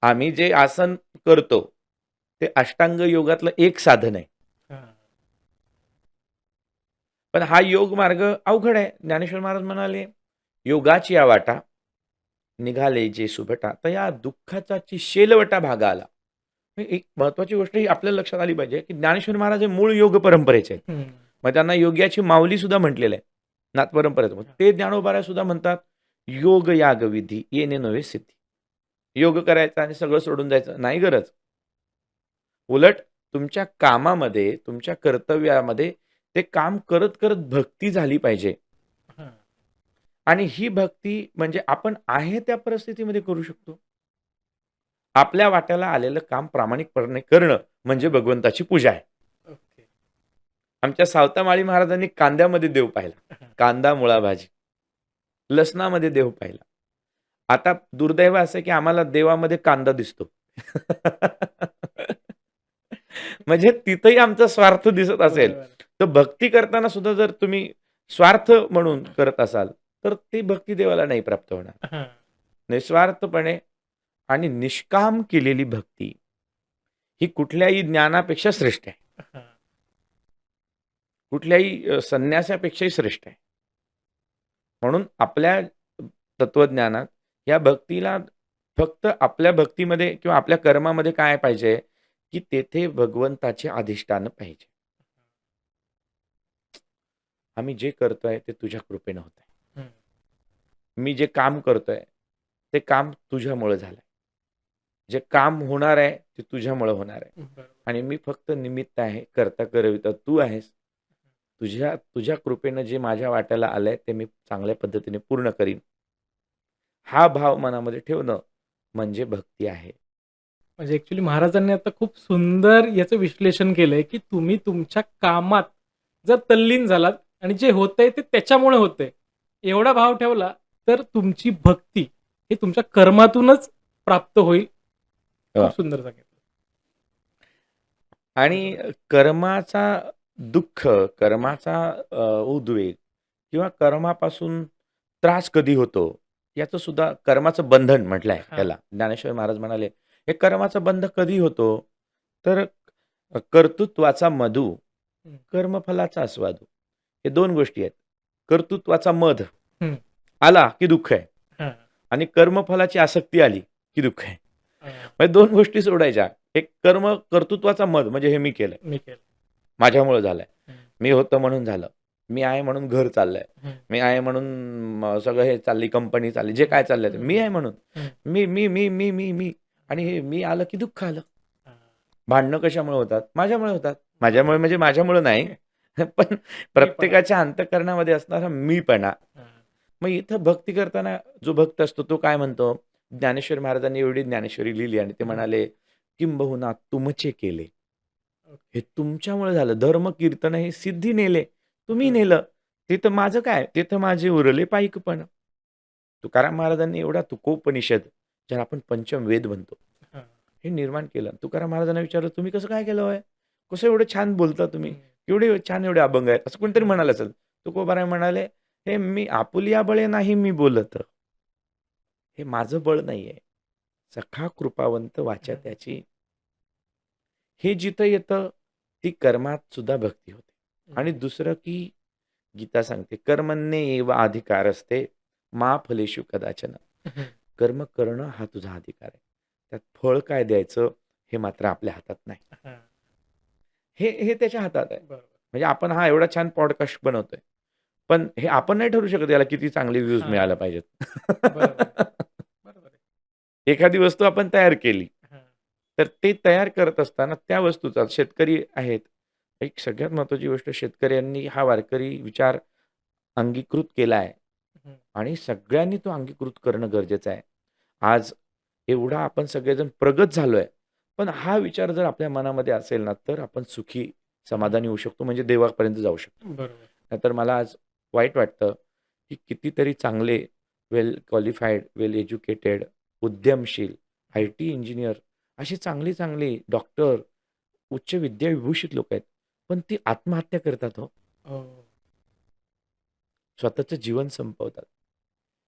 आम्ही जे आसन करतो ते अष्टांग योगातलं एक साधन आहे. पण हा योग मार्ग अवघड आहे. ज्ञानेश्वर महाराज म्हणाले, योगाची या वाटा निघाले जे सुभटा, तर या दुःखाचा शेलवटा भागा आला. एक महत्वाची गोष्ट ही आपल्याला लक्षात आली पाहिजे की ज्ञानेश्वर महाराज हे मूळ योग परंपरेचे आहेत. मग त्यांना योग्याची माऊली सुद्धा म्हटलेलं आहे नाथ परंपरेत. ते ज्ञानोबारा सुद्धा म्हणतात, योग याग विधी येणे नव्हे सिद्धी. योग करायचा आणि सगळं सोडून जायचं नाही गरज. उलट तुमच्या कामामध्ये, तुमच्या कर्तव्यामध्ये ते काम करत करत भक्ती झाली पाहिजे. आणि ही भक्ती म्हणजे आपण आहे त्या परिस्थितीमध्ये करू शकतो. आपल्या वाट्याला आलेलं काम प्रामाणिकपणे करणं म्हणजे भगवंताची पूजा आहे. आमच्या सावतामाळी महाराजांनी कांद्यामध्ये देव पाहिला, कांदा मुळा भाजी, लसणामध्ये देव पाहिला. आता दुर्दैव असं की आम्हाला देवामध्ये कांदा दिसतो. म्हणजे तिथंही आमचा स्वार्थ दिसत असेल, तर भक्ती करताना सुद्धा जर तुम्ही स्वार्थ म्हणून करत असाल तर ती भक्ती देवाला नाही प्राप्त होणार. निस्वार्थपणे आणि निष्काम केलेली भक्ती ही कुठल्याही ज्ञानापेक्षा श्रेष्ठ आहे. कुठल्याही संन्यासापेक्षाही श्रेष्ठ आहे. म्हणून आपल्या तत्वज्ञानात या भक्तीला फक्त आपल्या भक्तीमध्ये किंवा आपल्या कर्मामध्ये काय पाहिजे की तेथे भगवंताचे अधिष्ठान पाहिजे. आम्ही जे करतोय ते तुझ्या कृपेनं होत आहे. मी जे काम करतोय ते काम तुझ्यामुळे झालंय. जे काम होणार आहे ते तुझ्यामुळे होणार आहे. आणि मी फक्त निमित्त आहे, करता करविता तू आहेस. तुझ्या कृपेनं जे माझ्या वाट्याला आलंय ते मी चांगल्या पद्धतीने पूर्ण करीन. हा भाव मनामध्ये ठेवणं म्हणजे भक्ती आहे. म्हणजे ऍक्च्युली महाराजांनी आता खूप सुंदर याचं विश्लेषण केलंय की तुम्ही तुमच्या कामात जर तल्लीन झालात आणि जे होतंय ते त्याच्यामुळे होतंय, एवढा भाव ठेवला तर तुमची भक्ती ही तुमच्या कर्मातूनच प्राप्त होईल. खूप सुंदर सांगितलं. आणि कर्माचा दुःख, कर्माचा उद्वेग किंवा कर्मापासून त्रास कधी होतो याचं सुद्धा कर्माचं बंधन म्हटलंय त्याला. ज्ञानेश्वर महाराज म्हणाले, हे कर्माचं बंध कधी होतो तर कर्तृत्वाचा मधु, कर्मफलाचा आस्वादू. हे दोन गोष्टी आहेत. कर्तृत्वाचा मध आला की दुःख आहे आणि कर्मफलाची आसक्ती आली की दुःख आहे. म्हणजे दोन गोष्टी सोडायच्या. एक कर्तृत्वाचा मध म्हणजे हे मी केलंय, माझ्यामुळे झालंय, मी होतं म्हणून झालं, मी आहे म्हणून घर चाललंय, मी आहे म्हणून सगळं हे चालली, कंपनी चालली, जे काय चाललंय ते मी आहे म्हणून. मी मी मी मी मी मी आणि हे मी आलं की दुःख आलं. भांडणं कशामुळे होतात? माझ्यामुळे होतात. माझ्यामुळे म्हणजे माझ्यामुळे नाही, पण प्रत्येकाच्या अंतःकरणामध्ये असणारा मीपणा. मग इथं भक्ती करताना जो भक्त असतो तो काय म्हणतो? ज्ञानेश्वर महाराजांनी एवढी ज्ञानेश्वरी लिहिली आणि ते म्हणाले, किंबहुना तुमचे केले, हे तुमच्यामुळे झालं. धर्म कीर्तन हे सिद्धी नेले, तुम्ही नेलं. तिथं माझं काय? तिथं माझे उरले पाईकपण. तुकाराम महाराजांनी एवढा तुकोपनिषद, ज्याला आपण पंचम वेद म्हणतो, हे निर्माण केलं. तुकाराम महाराजांना विचारलं, तुम्ही कसं काय केलं होय? कसं एवढं छान बोलता तुम्ही, एवढे छान एवढे अभंग आहेत, असं कोणतरी म्हणाल असेल. तुकोबाराय म्हणाले, हे मी आपुलिया बळे नाही मी बोलत, हे माझं बळ नाहीये, सखा कृपावंत वाचा त्याची. हे जिथं येतं ती कर्मात सुद्धा भक्ती होते. आणि दुसरं की गीता सांगते कर्मण्येव अधिकारस्ते मा फलेषु कदाचन. हम्म. कर्म करणं हा तुझा अधिकार आहे. त्यात फळ काय द्यायचं हे मात्र आपल्या हातात नाही. हा. हे हे त्याच्या हातात आहे. बरोबर. म्हणजे आपण हा एवढा छान पॉडकास्ट बनवतोय. पण हे आपण नाही ठरवू शकत याला किती चांगले व्ह्यूज हा. मिळायला पाहिजेत. बरोबर बरोबर आहे. एखादी वस्तू आपण तयार केली, हा. तर ते तयार करत असताना त्या वस्तूचा शेतकरी आहेत. एक सगळ्यात महत्त्वाची गोष्ट शेतकऱ्यांनी हा वारकरी विचार अंगीकृत केला आहे हम्म. आणि सगळ्यांनी तो अंगीकृत करणं गरजेचं आहे. आज एवढा आपण सगळेजण प्रगत झालोय, पण हा विचार जर आपल्या मनामध्ये असेल ना, तर आपण सुखी, समाधानी होऊ शकतो म्हणजे देवापर्यंत जाऊ शकतो. बरोबर. नाहीतर मला आज वाईट वाटतं, की कितीतरी चांगले वेल क्वालिफाईड, वेल एज्युकेटेड, उद्यमशील, आय-टी इंजिनियर अशी चांगली डॉक्टर, उच्च विद्याविभूषित लोकं आहेत. पण ती आत्महत्या करतात हो. हो. स्वतःचं जीवन संपवतात.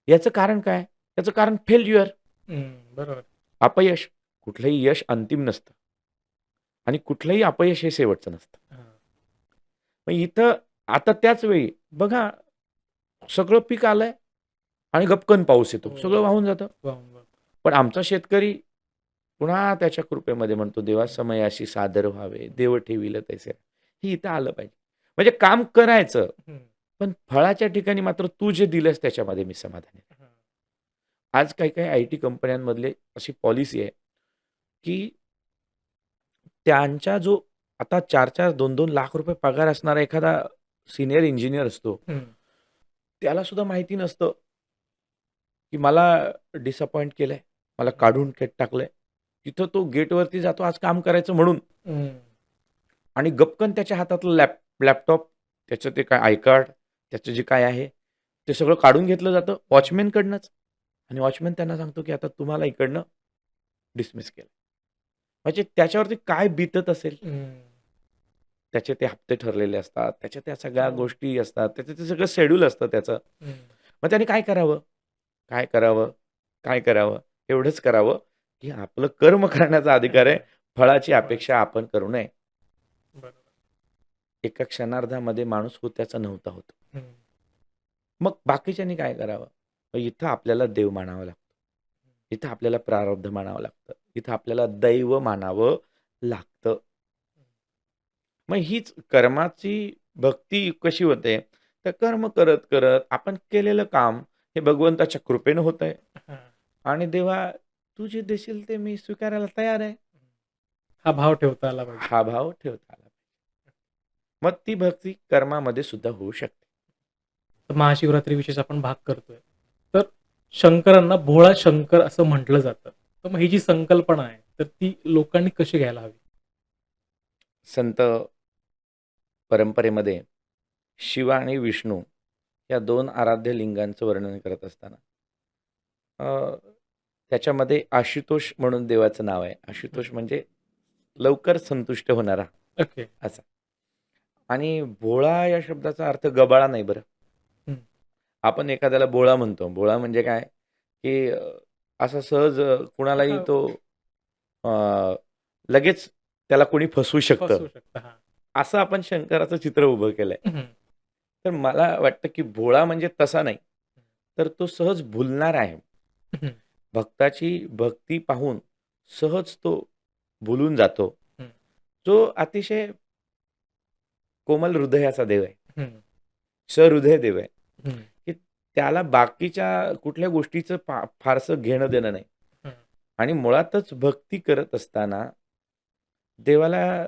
याचं कारण काय? याचं कारण फेल्युअर, बरोबर. अपयश. कुठलंही यश अंतिम नसतं आणि कुठलंही अपयश हे शेवटचं नसतं. हा. मग इथं आता त्याच वेळी बघा सगळं पीक आलंय आणि गपकन पाऊस येतो. हो. सगळं वाहून जातं. वाह. पण आमचा शेतकरी पुन्हा त्याच्या कृपेमध्ये म्हणतो, देवा समयाशी सादर व्हावे, देव ठेविल तैसे. हे इथं आलं पाहिजे. म्हणजे काम करायचं, हम्म. पण फळाच्या ठिकाणी मात्र तू जे दिलंस त्याच्यामध्ये मी समाधानी आहे. हा. आज काही आय-टी कंपन्यांमधले अशी पॉलिसी आहे, की त्यांचा जो आता 4-4, 2-2 लाख रुपये पगार असणारा एखादा सीनियर इंजिनिअर असतो, हम्म. त्याला सुद्धा माहिती नसतं, की मला डिसअपॉइंट केलंय, मला काढून टाकलंय. तिथं तो गेटवरती जातो आज काम करायचं म्हणून हम्म. आणि गपकन त्याच्या हातातलं लॅपटॉप, त्याचं ते काय आय कार्ड, त्याचं जे काय आहे, ते सगळं काढून घेतलं जातं वॉचमॅनकडनंच आणि वॉचमॅन त्यांना सांगतो, की आता तुम्हाला इकडनं डिसमिस केलं. म्हणजे त्याच्यावरती काय बीतत असेल? त्याचे ते हप्ते ठरलेले असतात, त्याच्या त्या सगळ्या हो. गोष्टी असतात, त्याचं ते सगळं शेड्यूल असतं त्याचं. हम्म. मग त्याने काय करावं? काय करावं? काय करावं? एवढंच करावं, की आपलं कर्म करण्याचा अधिकार आहे. फळाची अपेक्षा आपण करू नये. बरोबर. एका क्षणार्धामध्ये माणूस होत्याचा नव्हता होतो. हम्म. मग बाकीच्यांनी काय करावं? मग इथं आपल्याला देव मानावं लागतं. इथं आपल्याला प्रारब्ध मानावं लागतं. इथं आपल्याला दैव मानावं लागतं. मग हीच कर्माची भक्ती कशी होते? तर कर्म करत आपण केलेलं काम हे भगवंताच्या कृपेनं होतंय हा. आणि देवा तू जे देशील ते मी स्वीकारायला तयार आहे. हा भाव ठेवता आला पाहिजे. हा भाव ठेवता आला. मग ती भक्ती कर्मामध्ये सुद्धा होऊ शकते. तर महाशिवरात्री विशेष आपण भाग करतोय. तर शंकरांना भोळा शंकर असं म्हटलं जातं. तर मग ही जी संकल्पना आहे, तर ती लोकांनी कशी घ्यायला हवी? संत परंपरेमध्ये शिव आणि विष्णू या 2 आराध्य लिंगांचं वर्णन करत असताना त्याच्यामध्ये आशुतोष म्हणून देवाचं नाव आहे. आशुतोष म्हणजे लवकर संतुष्ट होणारा ओके. असा. आणि भोळा या शब्दाचा अर्थ गबाळा नाही बरं. हं. आपण एखाद्याला भोळा म्हणतो. भोळा म्हणजे काय? की असा सहज कुणालाही हां. तो अ, लगेच त्याला कोणी फसवू शकतं. फसवू शकतं. हां. असं आपण शंकराचं चित्र उभं केलंय. हं. तर मला वाटतं की भोळा म्हणजे तसा नाही, तर तो सहज भुलणारा आहे. हं. भक्ताची भक्ती पाहून सहज तो भुलून जातो. हं. जो अतिशय कोमल हृदयाचा देव आहे. हं. सहृदय देव आहे, हं. की त्याला बाकीच्या कुठल्या गोष्टीचं फारसं घेणं देणं नाही. हं. आणि मुळातच भक्ती करत असताना देवाला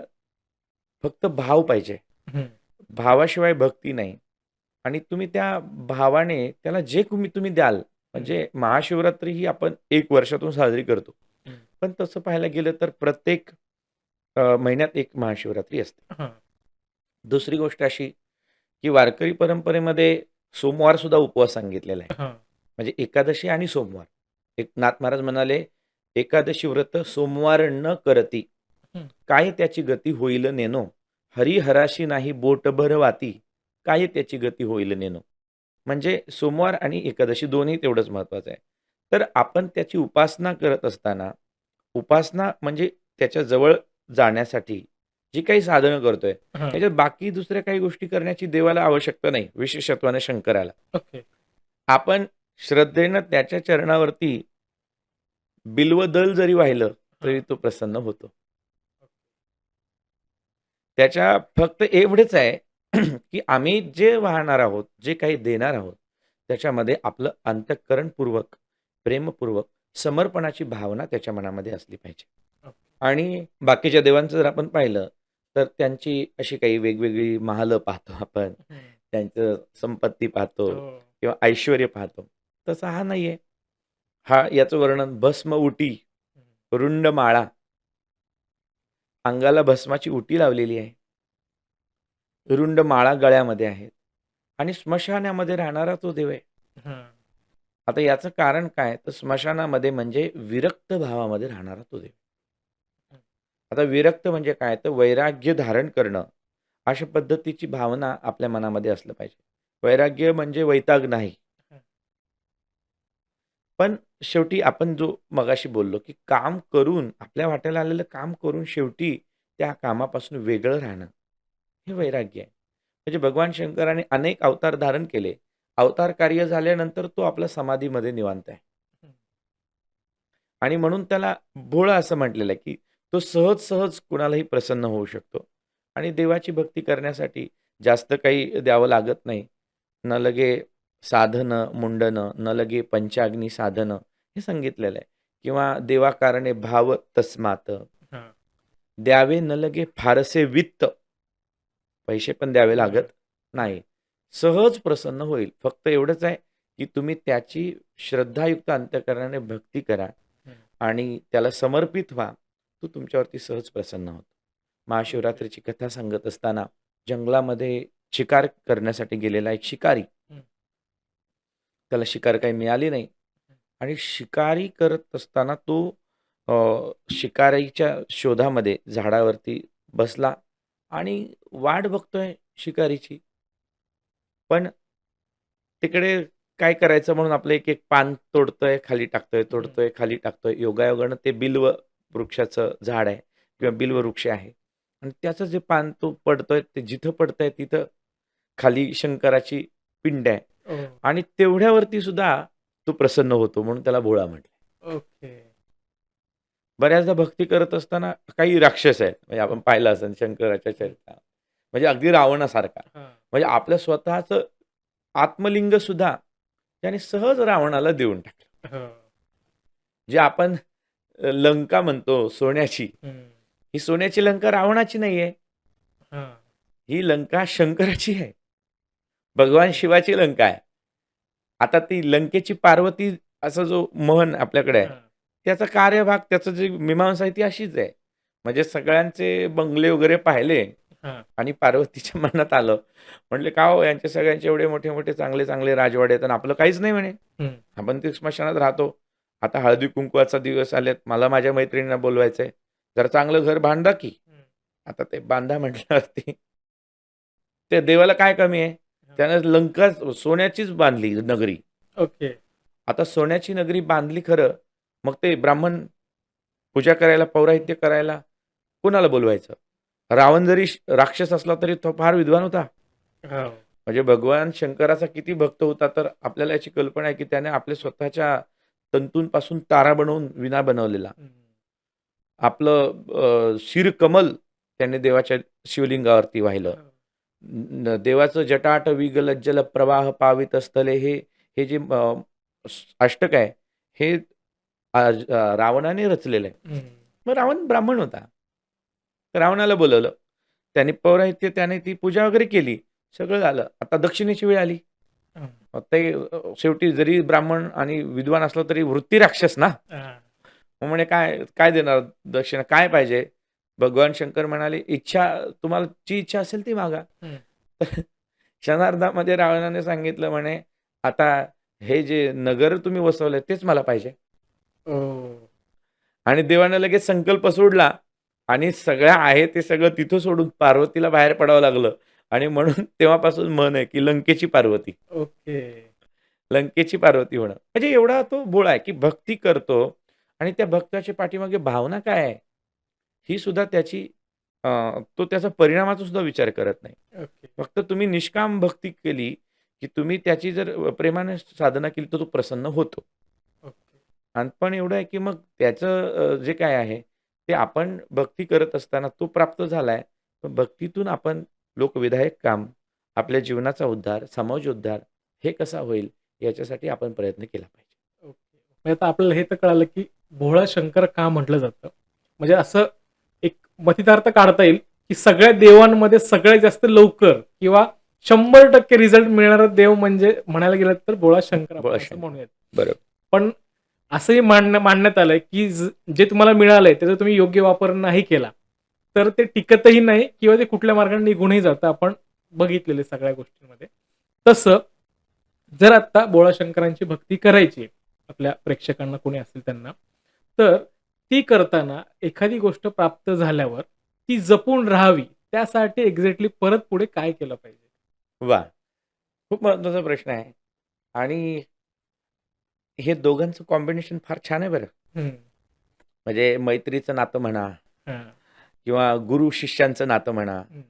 फक्त भाव पाहिजे. हं. भावाशिवाय भक्ती नाही. आणि तुम्ही त्या भावाने त्याला जे तुम्ही द्याल, म्हणजे महाशिवरात्री ही आपण 1 वर्षातून साजरी करतो. हं. पण तसं पाहायला गेलं तर प्रत्येक महिन्यात 1 महाशिवरात्री असते. हां. दुसरी गोष्ट अशी, की वारकरी परंपरेमध्ये सोमवारसुद्धा उपवास सांगितलेला आहे. हां. म्हणजे एकादशी आणि सोमवार. एकनाथ महाराज म्हणाले, "एकादशी व्रत सोमवार न करती, हं. काय त्याची गती होईल नेनो. हरिहराशी नाही बोटभर वाती, काय त्याची गती होईल नेनो." म्हणजे सोमवार आणि एकादशी दोन्ही तेवढंच महत्त्वाचं आहे. तर आपण त्याची उपासना करत असताना, उपासना म्हणजे त्याच्या जवळ जाण्यासाठी जी काही साधनं करतोय हां. त्याच्यात बाकी दुसऱ्या काही गोष्टी करण्याची देवाला आवश्यकता नाही, विशेषत्वाने शंकराला. ओके. आपण श्रद्धेनं त्याच्या चरणावरती बिल्वदल जरी वाहिलं हां. तरी तो प्रसन्न होतो. त्याच्या फक्त एवढेच आहे की आम्ही जे वाहणार आहोत, जे काही देणार आहोत, त्याच्यामध्ये आपलं अंतःकरणपूर्वक, प्रेमपूर्वक, समर्पणाची भावना त्याच्या मनामध्ये असली पाहिजे. ओके. आणि बाकीच्या देवांचं जर आपण पाहिलं, तर त्यांची अशी काही वेगवेगळी महालं पाहतो आपण, हं. त्यांचं संपत्ती पाहतो हो. किंवा ऐश्वर्य पाहतो. तसा हा नाहीये. हा याचं वर्णन भस्म उटी, हं. रुंड माळा, अंगाला भस्माची उटी लावलेली आहे. रुंड माळा गळ्यामध्ये आहेत आणि स्मशानामध्ये राहणारा तो देव आहे. हां. आता याचं कारण काय? तर स्मशानामध्ये म्हणजे विरक्त भावामध्ये राहणारा तो देव. आता विरक्त म्हणजे काय? तर वैराग्य धारण करणं, अशा पद्धतीची भावना आपल्या मनामध्ये असलं पाहिजे. वैराग्य म्हणजे वैताग नाही. पण शेवटी आपण जो मगाशी बोललो, की काम करून आपल्या वाट्याला आलेलं काम करून शेवटी त्या कामापासून वेगळं राहणं, हे वैराग्य आहे. म्हणजे भगवान शंकराने अनेक अवतार धारण केले. अवतार कार्य झाल्यानंतर तो आपला समाधीमध्ये निवांत आहे. आणि म्हणून त्याला भोळा असं म्हटलेलं आहे, की तो सहज-सहज कुणालाही प्रसन्न होऊ शकतो. आणि देवाची भक्ती करण्यासाठी जास्त काही द्यावं लागत नाही. न लगे साधनं, मुंडनं, न लगे पंचाग्नी साधनं हे सांगितलेलं आहे. किंवा देवाकारणे भाव तस्मात्, हां. द्यावे न लगे फारसे वित्त. पैसे पण द्यावे लागत नाही. सहज प्रसन्न होईल. फक्त एवढंच आहे, की तुम्ही त्याची श्रद्धायुक्त अंतःकरणाने भक्ती करा हं. आणि त्याला समर्पित व्हा. तो तुमच्यावरती सहज प्रसन्न होतो. महाशिवरात्रीची कथा सांगत असताना जंगलामध्ये शिकार करण्यासाठी गेलेला एक शिकारी. हं. त्याला शिकार काही मिळाली नाही आणि शिकारी करत असताना तो शिकारीच्या शोधामध्ये झाडावरती बसला आणि वाट बघतोय शिकारीची. पण तिकडे काय करायचं म्हणून आपलं एक-एक पान तोडतोय, खाली टाकतोय, तोडतोय, खाली टाकतोय. योगायोगानं ते बिल्व वृक्षाचं झाड आहे किंवा बिल्व वृक्ष आहे आणि त्याचं जे पान तो पडतोय, ते जिथं पडतंय तिथं खाली शंकराची पिंड आहे ओह! आणि तेवढ्यावरती सुद्धा तो प्रसन्न होतो म्हणून त्याला भोळा म्हटलं. ओके. बऱ्याचदा भक्ती करत असताना काही राक्षस आहेत. म्हणजे आपण पाहिलं असेल शंकराच्या चरित्रात. म्हणजे अगदी रावणासारखा. हां. म्हणजे आपलं स्वतःचं आत्मलिंग सुद्धा त्याने सहज रावणाला देऊन टाकलं. हो. जे आपण लंका म्हणतो सोन्याची, हं. ही सोन्याची लंका रावणाची नाहीये. हां. ही लंका शंकराची आहे. भगवान शिवाची लंका आहे. आता ती लंकेची पार्वती असा जो म्हण आपल्याकडे आहे, हां. त्याचा कार्यभाग, त्याचं जी मीमांसा आहे ती अशीच आहे. म्हणजे सगळ्यांचे बंगले वगैरे पाहिले हां. आणि पार्वतीच्या मनात आलं. म्हटले, "का हो यांचे सगळ्यांचे एवढे मोठे-मोठे चांगले-चांगले राजवाडे आहेत आणि आपलं काहीच नाही?" म्हणे. हं. "आपण ते स्मशानात राहतो. आता हळदी-कुंकवाचा दिवस आलेत. मला माझ्या मैत्रिणींना बोलवायचंय. जरा चांगलं घर बांधा की." हं. आता ते बांधा म्हटल्यावरती त्या देवाला काय कमी आहे? त्यानं लंका सोन्याचीच बांधली नगरी. ओके. आता सोन्याची नगरी बांधली खरं, मग ते ब्राह्मण पूजा करायला, पौराहित्य करायला कोणाला बोलवायचं? रावण जरी राक्षस असला तरी तो फार विद्वान होता. हो. म्हणजे भगवान शंकराचा किती भक्त होता, तर आपल्याला याची कल्पना आहे, की त्याने आपल्या स्वतःच्या तंतूंपासून तारा बनवून विणा बनवलेला. हं. आपलं शिरकमल त्याने देवाच्या शिवलिंगावरती वाहिलं. हो. देवाचं जटाट विगलज्जल प्रवाह पावित स्थले हे जे अष्टक आहे, हे रावणाने रचलेलं आहे. हं. मग रावण ब्राह्मण होता. तर रावणाला बोलवलं. त्याने पौराहित्य, त्याने ती पूजा वगैरे केली. सगळं झालं. आता दक्षिणेची वेळ आली. हं. मग ते शेवटी जरी ब्राह्मण आणि विद्वान असला तरी वृत्ती राक्षस ना. हां. मग म्हणे, "काय काय देणार दक्षिणा? काय पाहिजे?" भगवान शंकर म्हणाले, "इच्छा तुम्हाला जी इच्छा असेल ती मागा." हं. तर क्षणार्धामध्ये रावणाने सांगितलं म्हणे, "आता हे जे नगर तुम्ही वसवलंय तेच मला पाहिजे." ओह! आणि देवानं लगेच संकल्प सोडला आणि सगळ्या आहे ते सगळं तिथं सोडून पार्वतीला बाहेर पडावं लागलं आणि म्हणून तेव्हापासून म्हण आहे, की लंकेची पार्वती. ओके. लंकेची पार्वती होणं. म्हणजे एवढा तो भोळा आहे, की भक्ती करतो आणि त्या भक्ताच्या पाठीमागे भावना काय आहे? ही सुद्धा त्याची तो त्याचा परिणामाचा सुद्धा विचार करत नाही. ओके. फक्त तुम्ही निष्काम भक्ती केली, की तुम्ही त्याची जर प्रेमाने साधना केली, तर तो प्रसन्न होतो. ओके. आणि पण एवढं आहे, की मग त्याचं जे काय आहे, ते आपण भक्ती करत असताना तो प्राप्त झालाय. पण भक्तीतून आपण लोकविधायक काम, आपल्या जीवनाचा उद्धार, समाज उद्धार हे कसा होईल, याच्यासाठी आपण प्रयत्न केला पाहिजे. ओके. म्हणजे आता आपल्याला हे तर कळालं, की भोळा शंकर का म्हटलं जातं. म्हणजे असं एक मतितार्थ काढता येईल, की सगळ्या देवांमध्ये सगळ्यात जास्त लवकर किंवा 100% रिझल्ट मिळणारा देव म्हणजे म्हणायला गेलं तर भोळा शंकर आपण असं शंकर. म्हणूयात. बरोबर. पण असंही मानण्यात आलंय, की जे तुम्हाला मिळालंय त्याचा तुम्ही योग्य वापर नाही केला, तर ते टिकतही नाही किंवा ते कुठल्या मार्गाने निघूनही जातं. आपण बघितलेलं सगळ्या गोष्टींमध्ये. तसं जर आता भोळाशंकरांची भक्ती करायची आहे, आपल्या प्रेक्षकांना कोणी असेल त्यांना, तर ती करताना एखादी गोष्ट प्राप्त झाल्यावर ती जपून राहावी, त्यासाठी एक्झॅक्टली परत पुढे काय केलं पाहिजे? वाह! खूप महत्त्वाचा प्रश्न आहे आणि हे दोघांचं कॉम्बिनेशन फार छान आहे बरं. हं. म्हणजे मैत्रीचं नातं म्हणा हां. किंवा गुरु-शिष्यांचं नातं म्हणा हं.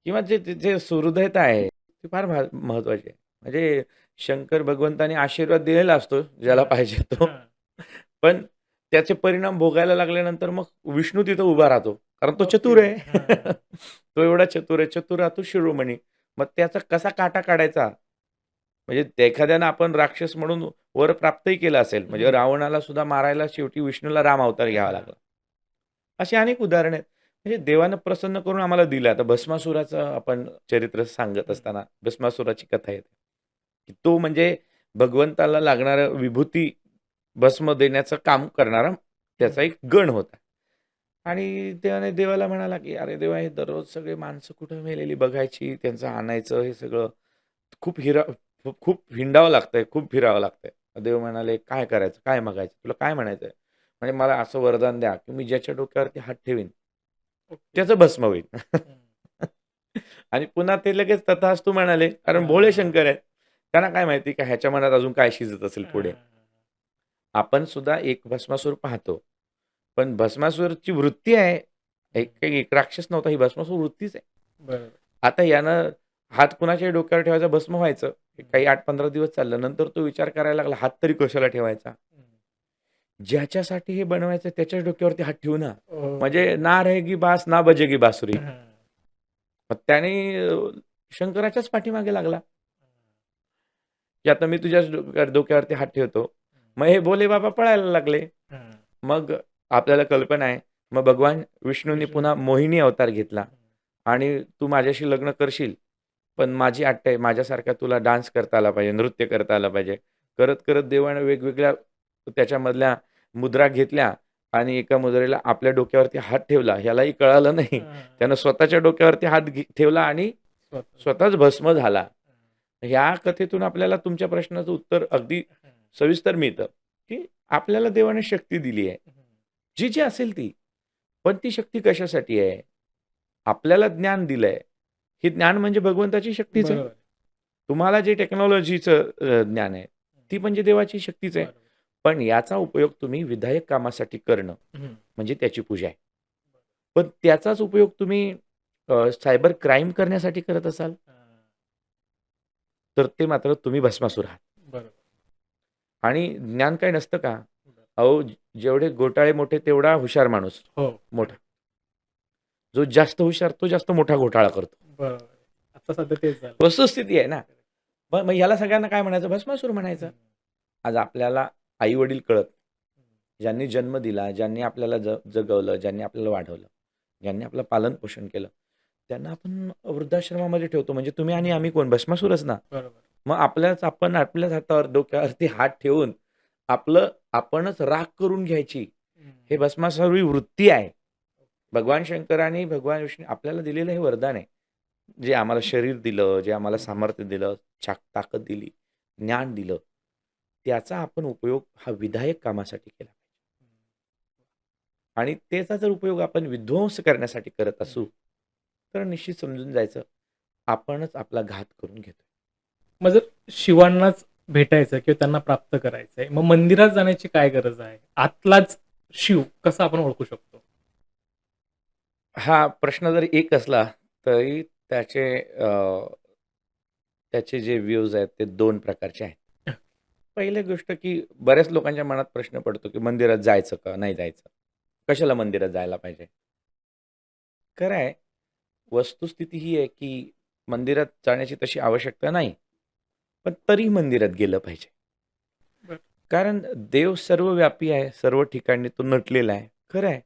किंवा जे जे जे सुहृदयता आहे, ती फार महत्त्वाची आहे. म्हणजे शंकर भगवंताने आशीर्वाद दिलेला असतो, ज्याला हां. पाहिजे तो. हां. पण त्याचे परिणाम भोगायला लागल्यानंतर मग विष्णू तिथं उभा राहतो. कारण तो ओके. चतुर आहे. हां. तो एवढा चतुर आहे. चतुरातु शिरोमणी. मग त्याचा कसा काटा काढायचा? म्हणजे एखाद्यानं आपण राक्षस म्हणून वर प्राप्तही केलं असेल. म्हणजे हं. रावणाला सुद्धा मारायला शेवटी विष्णूला राम अवतार घ्यावा लागला. अशी अनेक उदाहरणं आहेत. म्हणजे देवानं प्रसन्न करून आम्हाला दिलं. आता भस्मासुराचं आपण चरित्र सांगत हं. असताना भस्मासुराची कथा येते. की तो म्हणजे भगवंताला लागणारं विभूती भस्म देण्याचं काम करणारा हं. त्याचा एक गण होता. आणि त्याने देवाला म्हणाला, की "अरे देवा, हे दररोज सगळे माणसं कुठं मेलेली बघायची, त्यांचं आणायचं हे सगळं खूप खूप हिंडावं लागतंय, खूप फिरावं लागतंय." देव म्हणाले, "काय करायचं? काय मागायचं? तुला काय म्हणायचंय?" म्हणजे "मला असं वरदान द्या, की मी ज्याच्या डोक्यावरती हात ठेवीन, ओके. त्याचं भस्म होईल." हं. आणि पुन्हा ते लगेच तथास्तु म्हणाले, कारण भोळे हां. शंकर आहेत. त्यांना काय माहिती का ह्याच्या मनात अजून काय शिजत असेल पुढे. हां. आपण सुद्धा एक भस्मासूर पाहतो. पण भस्मासूरची वृत्ती आहे. हं. एक राक्षस नव्हता, ही भस्मासूर वृत्तीच आहे. बरोबर. आता यानं हात कुणाच्याही डोक्यावर ठेवायचा, भस्म व्हायचं. हं. काही 8-15 दिवस चाललं. नंतर तो विचार करायला लागला, हात तरी कशाला ठेवायचा? हं. ज्याच्यासाठी हे बनवायचं त्याच्याच डोक्यावरती हात ठेवू ना. ओके. म्हणजे ना रहेगी बास, ना बजेगी बासुरी. हां. मग त्याने शंकराच्याच पाठीमागे लागला, की आता मी तुझ्याच डोक्यावरती हात ठेवतो. मग हे भोले बाबा पळायला लागले. हां. मग आपल्याला कल्पना आहे. मग भगवान विष्णूंनी विष्णू. पुन्हा मोहिनी अवतार घेतला आणि तू माझ्याशी लग्न करशील, पण माझी अट आहे माझ्यासारखा तुला डान्स करता आला पाहिजे, नृत्य करता आलं पाहिजे. करत देवानं वेगवेगळ्या त्याच्यामधल्या मुद्रा घेतल्या आणि एका मुद्रेला आपल्या डोक्यावरती हात ठेवला. ह्यालाही कळालं नाही. हां. त्यानं स्वतःच्या डोक्यावरती हात ठेवला आणि स्वतः. स्वतःच भस्म झाला. ह्या कथेतून आपल्याला तुमच्या प्रश्नाचं उत्तर अगदी हां. सविस्तर मिळतं, की आपल्याला देवाने शक्ती दिली आहे. हं. जी आहे ती. पण ती शक्ती कशासाठी आहे? आपल्याला ज्ञान दिलंय. हे ज्ञान म्हणजे भगवंताची शक्तीच आहे. बरोबर. तुम्हाला जे टेक्नॉलॉजीचं ज्ञान आहे, ती म्हणजे देवाची शक्तीच आहे. बरोबर. पण याचा उपयोग तुम्ही विधायक कामासाठी करणं, हं. म्हणजे त्याची पूजा आहे. पण त्याचाच उपयोग तुम्ही सायबर क्राईम करण्यासाठी करत असाल, हां. तर ते मात्र तुम्ही भस्मासूर आहात. बरोबर. आणि ज्ञान काय नसतं का? बरं. अहो, जेवढे घोटाळे मोठे तेवढा हुशार माणूस हो. मोठा. जो जास्त हुशार तो जास्त मोठा घोटाळा करतो. बरोबर. आता सध्या तेच झालं. वस्तुस्थिती आहे ना. मग मग ह्याला सगळ्यांना काय म्हणायचं? भस्मासूर म्हणायचं. हं. आज आपल्याला आई-वडील कळत, ज्यांनी जन्म दिला, ज्यांनी आपल्याला जगवलं, ज्यांनी आपल्याला वाढवलं, ज्यांनी आपलं पालन-पोषण केलं, त्यांना आपण वृद्धाश्रमामध्ये ठेवतो. म्हणजे तुम्ही आणि आम्ही कोण? भस्मासूरच ना. बरोबर. मग आपण आपल्याच हातावर डोक्यावरती हात ठेवून आपणच राख करून घ्यायची. हं. हे भस्मासुरी वृत्ती आहे. भगवान शंकर आणि भगवान विष्णू आपल्याला दिलेलं हे वरदान आहे. जे आम्हाला शरीर दिलं, जे आम्हाला सामर्थ्य दिलं, ताकद दिली, ज्ञान दिलं. त्याचा आपण उपयोग हा विधायक कामासाठी केला. आणि त्याचा जर उपयोग आपण विध्वंस करण्यासाठी करत असू, तर निश्चित समजून जायचं, आपणच आपला घात करून घेतोय. मग जर शिवांनाच भेटायचं किंवा त्यांना प्राप्त करायचंय, मग मंदिरात जाण्याची काय गरज आहे? आतलाच शिव कसा आपण ओळखू शकतो? हा प्रश्न जरी एक असला तरी त्याचे जे व्ह्यूज आहेत ते 2 प्रकारचे आहेत. पहिली गोष्ट की बऱ्याच लोकांच्या मनात प्रश्न पडतो की मंदिरात जायचं का नाही जायचं? कशाला मंदिरात जायला पाहिजे? खरं आहे, वस्तुस्थिती ही आहे की मंदिरात जाण्याची तशी आवश्यकता नाही. पण तरी मंदिरात गेलं पाहिजे. बरं. कारण देव सर्वव्यापी आहे, सर्व ठिकाणी तो नटलेला आहे. खरं आहे.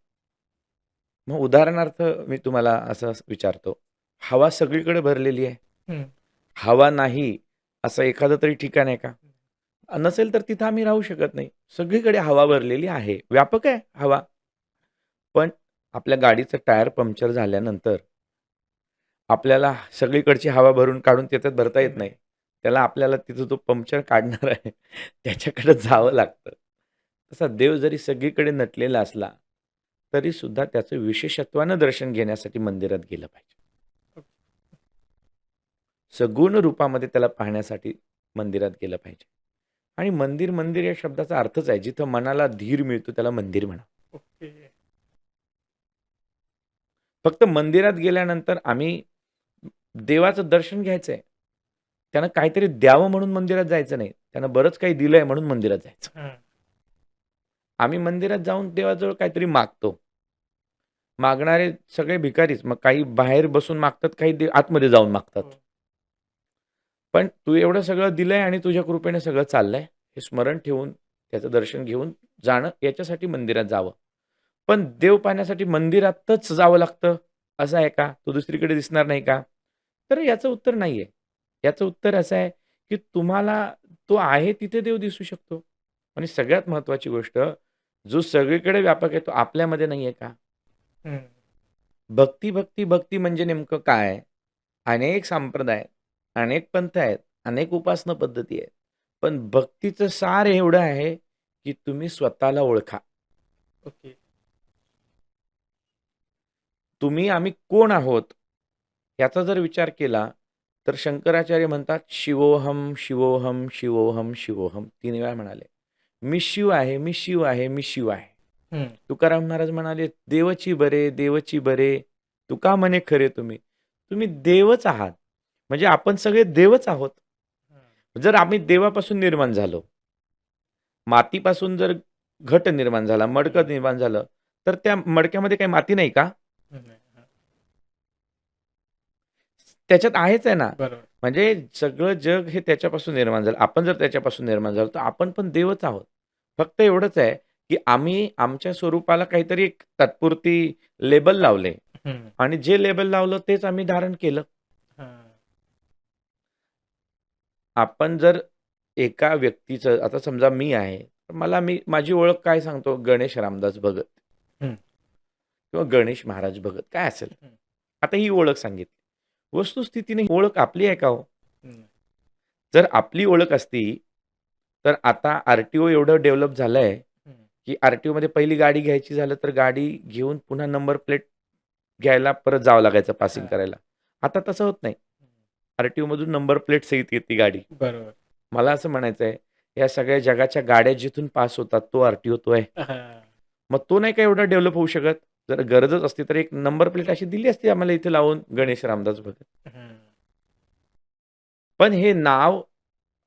मग उदाहरणार्थ मी तुम्हाला असं विचारतो, हवा सगळीकडे भरलेली आहे. हं. हवा नाही असं एखादं तरी ठिकाण आहे का? नसेल तर तिथं आम्ही राहू शकत नाही. सगळीकडे हवा भरलेली आहे. व्यापक आहे हवा. पण आपल्या गाडीचं टायर पंक्चर झाल्यानंतर आपल्याला सगळीकडची हवा भरून काढून त्याच्यात भरता येत नाही. त्याला आपल्याला तिथं तो पंक्चर काढणार आहे त्याच्याकडे जावं लागतं. तसा देव जरी सगळीकडे नटलेला असला, तरीसुद्धा त्याचं विशेषत्वानं दर्शन घेण्यासाठी मंदिरात गेलं पाहिजे. सगुण रूपामध्ये त्याला पाहण्यासाठी मंदिरात गेलं पाहिजे. आणि मंदिर, मंदिर या शब्दाचा अर्थच आहे, जिथं मनाला धीर मिळतो त्याला मंदिर म्हणा. ओके. फक्त मंदिरात गेल्यानंतर आम्ही देवाचं दर्शन घ्यायचंय. त्यानं काहीतरी द्यावं म्हणून मंदिरात जायचं नाही. त्यानं बरंच काही दिलंय म्हणून मंदिरात जायचं. हां. आम्ही मंदिरात जाऊन देवाजवळ काहीतरी मागतो. मागणारे सगळे भिकारीच. मग काही बाहेर बसून मागतात, काही आतमध्ये जाऊन मागतात. हो. पण तू एवढं सगळं दिलंय आणि तुझ्या कृपेने सगळं चाललंय, हे स्मरण ठेवून त्याचं दर्शन घेऊन जाणं याच्यासाठी मंदिरात जावं. पण देव पाहण्यासाठी मंदिरातच जावं लागतं, असं आहे का? तो दुसरीकडे दिसणार नाही का? तर याचं उत्तर नाहीये. याचं उत्तर असं आहे, की तुम्हाला तो आहे तिथे देव दिसू शकतो. आणि सगळ्यात महत्त्वाची गोष्ट, जो सगळीकडे व्यापक आहे, तो आपल्यामध्ये नाहीये का? हं. भक्ती, भक्ती, भक्ती म्हणजे नेमकं काय? अनेक संप्रदाय, अनेक पंथ आहेत, अनेक उपासना पद्धती आहेत. पण भक्तीचं सार एवढं आहे, की तुम्ही स्वतःला ओळखा. ओके. तुम्ही आम्ही कोण आहोत? याचा जर विचार केला, तर शंकराचार्य म्हणतात, शिवोहम, शिवोहम, शिवोहम, शिवोहम 3 वेळा म्हणाले. मी शिव आहे, मी शिव आहे, मी शिव आहे. हं. तुकाराम महाराज म्हणाले, देवची बरे, देवची बरे, तुका म्हणे खरे तुम्ही. तुम्ही देवच आहात. म्हणजे आपण सगळे देवच आहोत. जर आम्ही देवापासून निर्माण झालो, मातीपासून जर घट निर्माण झाला, मडकं निर्माण झालं, तर त्या मडक्यामध्ये काही माती नाही का? नाही. हां. त्याच्यात आहेच आहे ना. बरोबर. म्हणजे सगळं जग हे त्याच्यापासून निर्माण झालं. आपण जर त्याच्यापासून निर्माण झालो, तर आपण पण देवच आहोत. फक्त एवढंच आहे, की आम्ही आमच्या स्वरूपाला काहीतरी एक तात्पुरती लेबल लावले हं. आणि जे लेबल लावलं तेच आम्ही धारण केलं. हां. आपण जर एका व्यक्तीचं आता समजा मी आहे, तर मी माझी ओळख काय सांगतो? गणेश रामदास भगत हं. किंवा गणेश महाराज भगत काय असेल. हं. आता ही ओळख सांगितली. वस्तुस्थितीने ही ओळख आपली आहे का हो? हं. जर आपली ओळख असती, तर आता आर-टी-ओ एवढं डेव्हलप झालंय, हं. की आर-टी-ओमध्ये पहिली गाडी घ्यायची झालं, तर गाडी घेऊन पुन्हा नंबर प्लेट घ्यायला परत जावं लागायचं पासिंग हां. करायला. आता तसं होत नाही. हं. आर-टी-ओमधून नंबर प्लेट सहित येते गाडी. बरोबर. मला असं म्हणायचं आहे, या सगळ्या जगाच्या गाड्या जिथून पास होतात, तो आर-टी-ओ तो आहे. हां. मग तो नाही का एवढा डेव्हलप होऊ शकत? जर गरजच असती, तर एक नंबर प्लेट अशी दिली असती आम्हाला इथे लावून, गणेश रामदास भगत. हं. पण हे नाव,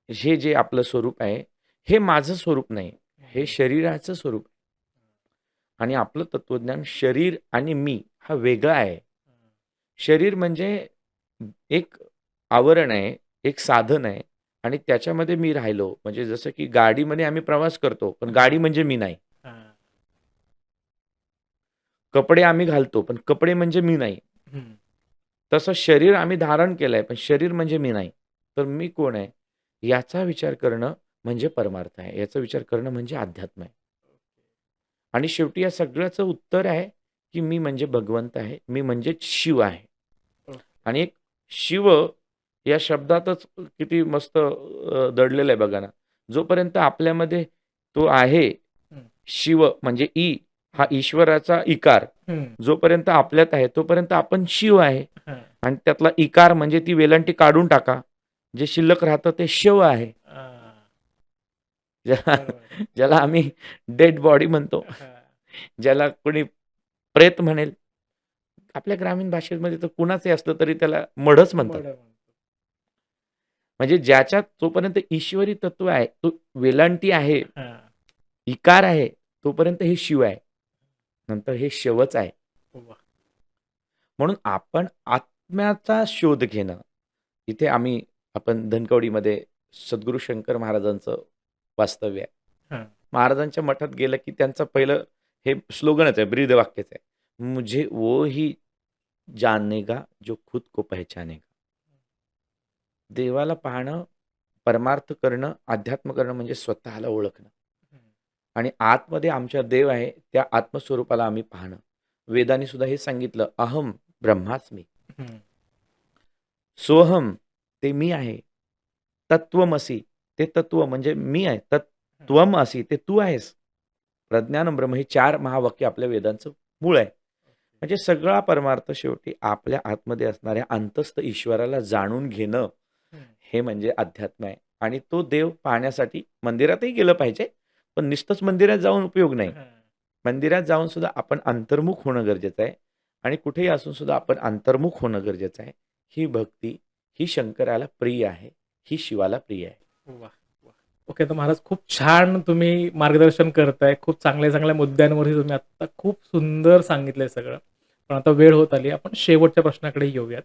हे जे आपलं स्वरूप आहे, हे माझं स्वरूप नाही. हे शरीराचं स्वरूप आहे. आणि आपलं तत्वज्ञान शरीर आणि मी हा वेगळा आहे. शरीर म्हणजे एक आवरण आहे, एक साधन आहे आणि त्याच्यामध्ये मी राहिलो. म्हणजे जसं की गाडीमध्ये आम्ही प्रवास करतो, पण गाडी म्हणजे मी नाही. हां. कपडे आम्ही घालतो, पण कपडे म्हणजे मी नाही. हं. तसं शरीर आम्ही धारण केलंय, पण शरीर म्हणजे मी नाही. तर मी कोण आहे? याचा विचार करणं म्हणजे परमार्थ आहे. याचा विचार करणं म्हणजे अध्यात्म आहे. आणि शेवटी या सगळ्याचं उत्तर आहे, की मी म्हणजे भगवंत आहे. मी म्हणजेच शिव आहे. ओके. आणि एक शिव या शब्दातच किती मस्त दडलेलं आहे बघा ना. जोपर्यंत आपल्यामध्ये तो आहे, हं. शिव म्हणजे ई हा ईश्वराचा इकार. हं. जोपर्यंत आपल्यात आहे, तोपर्यंत आपण शिव आहे. हां. आणि त्यातला इकार म्हणजे ती वेलांटी काढून टाका. जे शिल्लक राहतं ते शव आहे. हां. ज्याला बरोबर. ज्याला आम्ही डेड बॉडी म्हणतो. हां. ज्याला कोणी प्रेत म्हणेल. आपल्या ग्रामीण भाषेमध्ये तर कुणाचंही असलं तरी त्याला मढच म्हणतात. मड म्हणतो. म्हणजे ज्याच्यात जोपर्यंत ईश्वरी तत्व आहे, तो वेलांटी आहे, हां. इकार आहे, तोपर्यंत हे शिव आहे. नंतर हे शवच आहे. वाह! म्हणून आपण आत्म्याचा शोध घेणं. इथे आपण धनकवडीमध्ये सद्गुरू शंकर महाराजांचं वास्तव्य आहे. हां. महाराजांच्या मठात गेलं की त्यांचं पहिलं हे स्लोगनच आहे, ब्रीदवाक्यच आहे. मुझे वो ही जानेगा जो खुद को पहचानेगा. देवाला पाहणं, परमार्थ करणं, अध्यात्म करणं म्हणजे स्वतःला ओळखणं. आणि आतमध्ये आमच्या देव आहे, त्या आत्मस्वरूपाला आम्ही पाहणं. वेदांनी सुद्धा हे सांगितलं, अहम ब्रह्मास्मी. हं. सोहम ते मी आहे. तत्वमसी ते तत्व म्हणजे मी आहे. तत्त्वम असी ते तू आहेस. प्रज्ञानम ब्रह्म ही 4 महावाक्य आपल्या वेदांचं मूळ आहे. म्हणजे सगळा परमार्थ शेवटी आपल्या आतमध्ये असणाऱ्या अंतस्थ ईश्वराला जाणून घेणं, हं. हे म्हणजे अध्यात्म आहे. आणि तो देव पाहण्यासाठी मंदिरातही गेलं पाहिजे, पण नुसतंच मंदिरात जाऊन उपयोग नाही. हां. मंदिरात जाऊन सुद्धा आपण अंतर्मुख होणं गरजेचं आहे आणि कुठेही असून सुद्धा आपण अंतर्मुख होणं गरजेचं आहे. ही भक्ती, ही शंकराला प्रिय आहे, ही शिवाला प्रिय आहे. वाह! वाह! ओके. तर महाराज खूप छान तुम्ही मार्गदर्शन करताय. खूप चांगल्या-चांगल्या मुद्द्यांवरही तुम्ही आत्ता खूप सुंदर सांगितलंय सगळं. पण आता वेळ होत आली. आपण शेवटच्या प्रश्नाकडे येऊयात.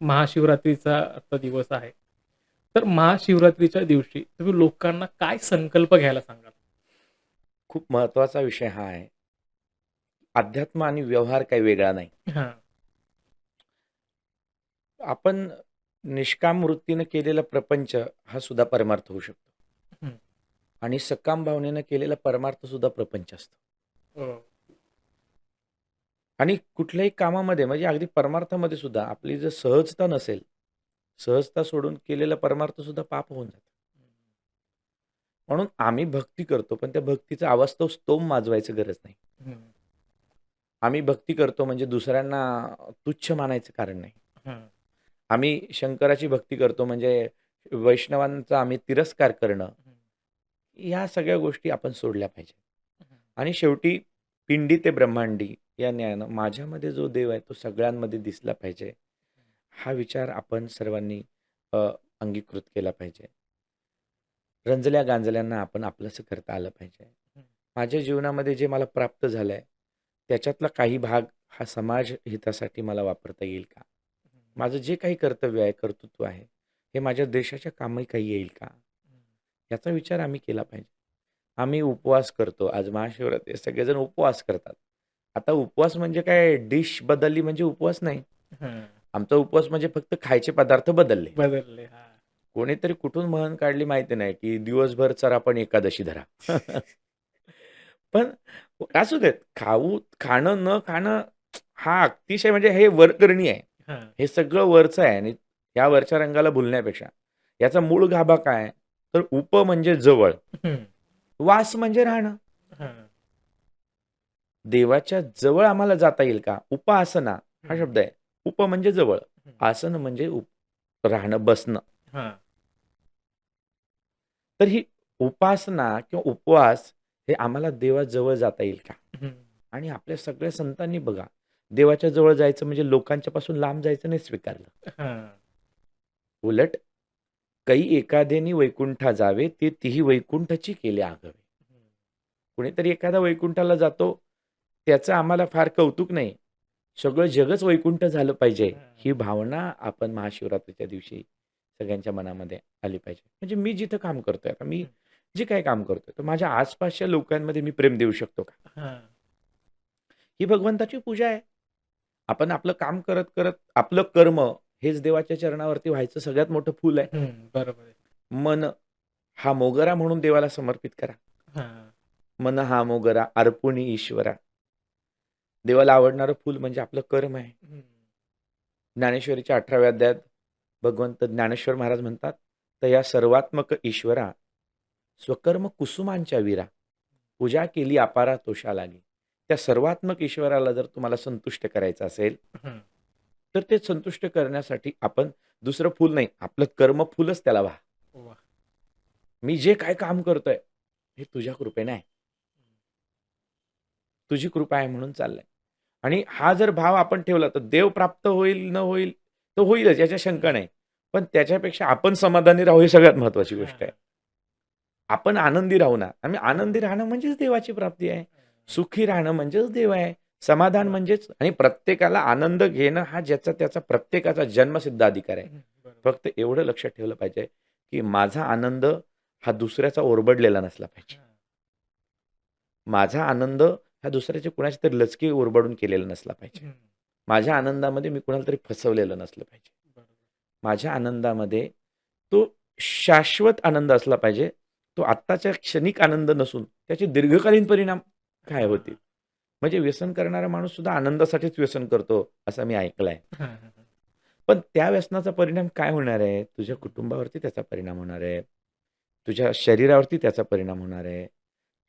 महाशिवरात्रीचा आजचा दिवस आहे. तर महाशिवरात्रीच्या दिवशी तुम्ही लोकांना काय संकल्प घ्यायला सांगाल? खूप महत्त्वाचा विषय हा आहे. अध्यात्म आणि व्यवहार काही वेगळा नाही. हां. आपण निष्काम वृत्तीनं केलेला प्रपंच हा सुद्धा परमार्थ होऊ शकतो. हं. आणि सकाम भावनेनं केलेला परमार्थ सुद्धा प्रपंच असतो. हो. आणि कुठल्याही कामामध्ये म्हणजे अगदी परमार्थामध्ये सुद्धा आपली जर सहजता नसेल, सहजता सोडून केलेला परमार्थ सुद्धा पाप होऊन जातं. म्हणून आम्ही भक्ती करतो, पण त्या भक्तीचा अवास्तव स्तोम माजवायची गरज नाही. हं. आम्ही भक्ती करतो म्हणजे दुसऱ्यांना तुच्छ मानायचं कारण नाही. हां. आम्ही शंकराची भक्ती करतो म्हणजे वैष्णवांचा आम्ही तिरस्कार करणं, ह्या सगळ्या गोष्टी आपण सोडल्या पाहिजे. आणि शेवटी पिंडी ते ब्रह्मांडी या न्यायानं माझ्यामध्ये जो देव आहे तो सगळ्यांमध्ये दिसला पाहिजे. हा विचार आपण सर्वांनी अ, अंगीकृत केला पाहिजे. रंजल्या गांजल्यांना आपण आपलंसं करता आलं पाहिजे. माझ्या जीवनामध्ये जे मला प्राप्त झालंय, त्याच्यातला काही भाग हा समाज हितासाठी मला वापरता येईल का? माझं जे काही कर्तव्य आहे, कर्तृत्व आहे, हे माझ्या देशाच्या कामी काही येईल का? याचा विचार आम्ही केला पाहिजे. आम्ही उपवास करतो. आज महाशिवरात्री आहे, सगळेजण उपवास करतात. आता उपवास म्हणजे काय डिश बदलली म्हणजे उपवास नाही. हां. आमचा उपवास म्हणजे फक्त खायचे पदार्थ बदलले. बदलले. हां. कोणीतरी कुठून म्हण काढली माहिती नाही, की दिवसभर चरा पण एकादशी धरा. पण असू देत. खाणं न खाणं हा अतिशय म्हणजे हे वरकरणी आहे. हां. हे सगळं वरचं आहे आणि या वरच्या रंगाला भुलण्यापेक्षा याचा मूळ गाभा काय? तर उप म्हणजे जवळ, हं. वास म्हणजे राहणं. हां. देवाच्या जवळ आम्हाला जाता येईल का? उपासना हा हं. शब्द आहे. उप म्हणजे जवळ, हं. आसन म्हणजे राहणं, बसणं. हां. तर ही उपासना किंवा उपवास हे आम्हाला देवाजवळ जाता येईल का? हं. आणि आपल्या सगळ्या संतांनी बघा, देवाच्या जवळ जायचं म्हणजे लोकांच्या पासून लांब जायचं नाही स्वीकारलं. हां. उलट कै एखादेनी वैकुंठा जावे, ते तिही वैकुंठची केले आगवे. कुणीतरी एखादा वैकुंठाला जातो, त्याचं आम्हाला फार कौतुक नाही. सगळं जगच वैकुंठ झालं पाहिजे, ही भावना आपण महाशिवरात्रीच्या दिवशी सगळ्यांच्या मनामध्ये आली पाहिजे. म्हणजे मी जिथं काम करतोय, आता मी जे काही काम करतोय, तर माझ्या आसपासच्या लोकांमध्ये मी प्रेम देऊ शकतो का? हां. ही भगवंताची पूजा आहे. आपण आपलं काम करत आपलं कर्म हेच देवाच्या चरणावरती व्हायचं सगळ्यात मोठं फूल आहे. हं. बरोबर आहे. मन हा मोगरा म्हणून देवाला समर्पित करा. हां. मन हा मोगरा अर्पुणी ईश्वरा. देवाला आवडणारं फूल म्हणजे आपलं कर्म आहे. हं. ज्ञानेश्वरीच्या 18व्या अध्यायात भगवंत ज्ञानेश्वर महाराज म्हणतात, "तया सर्वात्मक ईश्वरा, स्वकर्म कुसुमांच्या वीरा, पूजा केली अपारा तोषा लागे." त्या सर्वात्मक ईश्वराला जर तुम्हाला संतुष्ट करायचं असेल, हं. तर ते संतुष्ट करण्यासाठी आपण दुसरं फूल नाही, आपलं कर्म फुलच त्याला वाहा. वाह! मी जे काय काम करतोय, हे तुझ्या कृपेने आहे. तुझी कृपा आहे म्हणून चाललंय. आणि हा जर भाव आपण ठेवला तर देव प्राप्त होईल न होईल तर होईलच, याच्या शंका नाही. पण त्याच्यापेक्षा आपण समाधानी राहू ही सगळ्यात महत्वाची गोष्ट आहे. आपण आनंदी राहू ना. आम्ही आनंदी राहणं म्हणजेच देवाची प्राप्ती आहे. सुखी राहणं म्हणजेच देव आहे. समाधान म्हणजेच आणि प्रत्येकाला आनंद घेणं हा ज्याचा त्याचा प्रत्येकाचा जन्मसिद्ध अधिकार आहे. फक्त एवढं लक्षात ठेवलं पाहिजे, की माझा आनंद हा दुसऱ्याचा ओरबडलेला नसला पाहिजे. माझा आनंद हा दुसऱ्याच्या कुणाच्या तरी लचकी ओरबडून केलेला नसला पाहिजे. माझ्या आनंदामध्ये मी कुणाला तरी फसवलेलं नसलं पाहिजे. माझ्या आनंदामध्ये तो शाश्वत आनंद असला पाहिजे. तो आत्ताच्या क्षणिक आनंद नसून त्याचे दीर्घकालीन परिणाम काय होतील? म्हणजे व्यसन करणारा माणूस सुद्धा आनंदासाठीच व्यसन करतो, असं मी ऐकलंय. पण त्या व्यसनाचा परिणाम काय होणार आहे? तुझ्या कुटुंबावरती त्याचा परिणाम होणार आहे. तुझ्या शरीरावरती त्याचा परिणाम होणार आहे.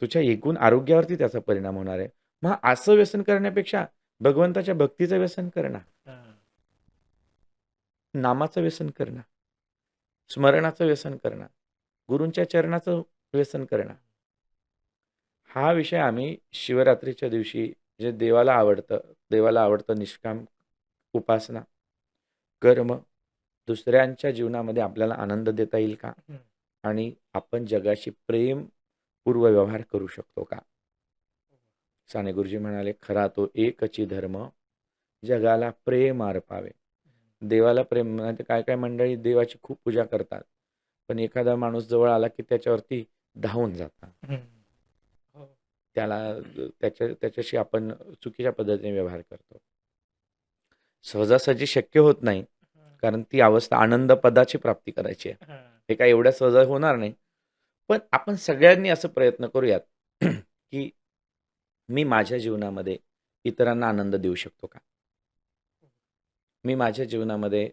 तुझ्या एकूण आरोग्यावरती त्याचा परिणाम होणार आहे. मग असं व्यसन करण्यापेक्षा भगवंताच्या भक्तीचं व्यसन कर ना. नामाचं व्यसन कर ना. स्मरणाचं व्यसन कर ना. गुरूंच्या चरणाचं व्यसन कर ना. हा विषय आम्ही शिवरात्रीच्या दिवशी जे देवाला आवडतं निष्काम उपासना, कर्म, दुसऱ्यांच्या जीवनामध्ये आपल्याला आनंद देता येईल का? आणि आपण जगाशी प्रेमपूर्व व्यवहार करू शकतो का? साने गुरुजी म्हणाले, खरा तो एकची धर्म, जगाला प्रेम अर्पावे. देवाला प्रेम म्हणजे काय काय मंडळी देवाची खूप पूजा करतात, पण एखादा माणूस जवळ आला की त्याच्यावरती धावून जातात. त्याला त्याच्याशी आपण चुकीच्या पद्धतीने व्यवहार करतो. सहजासहजी शक्य होत नाही, कारण ती अवस्था आनंद पदाची प्राप्ती करायची आहे. हे काय एवढ्या सहज होणार नाही. पण आपण सगळ्यांनी असं प्रयत्न करूयात की मी माझ्या जीवनामध्ये इतरांना आनंद देऊ शकतो का? मी माझ्या जीवनामध्ये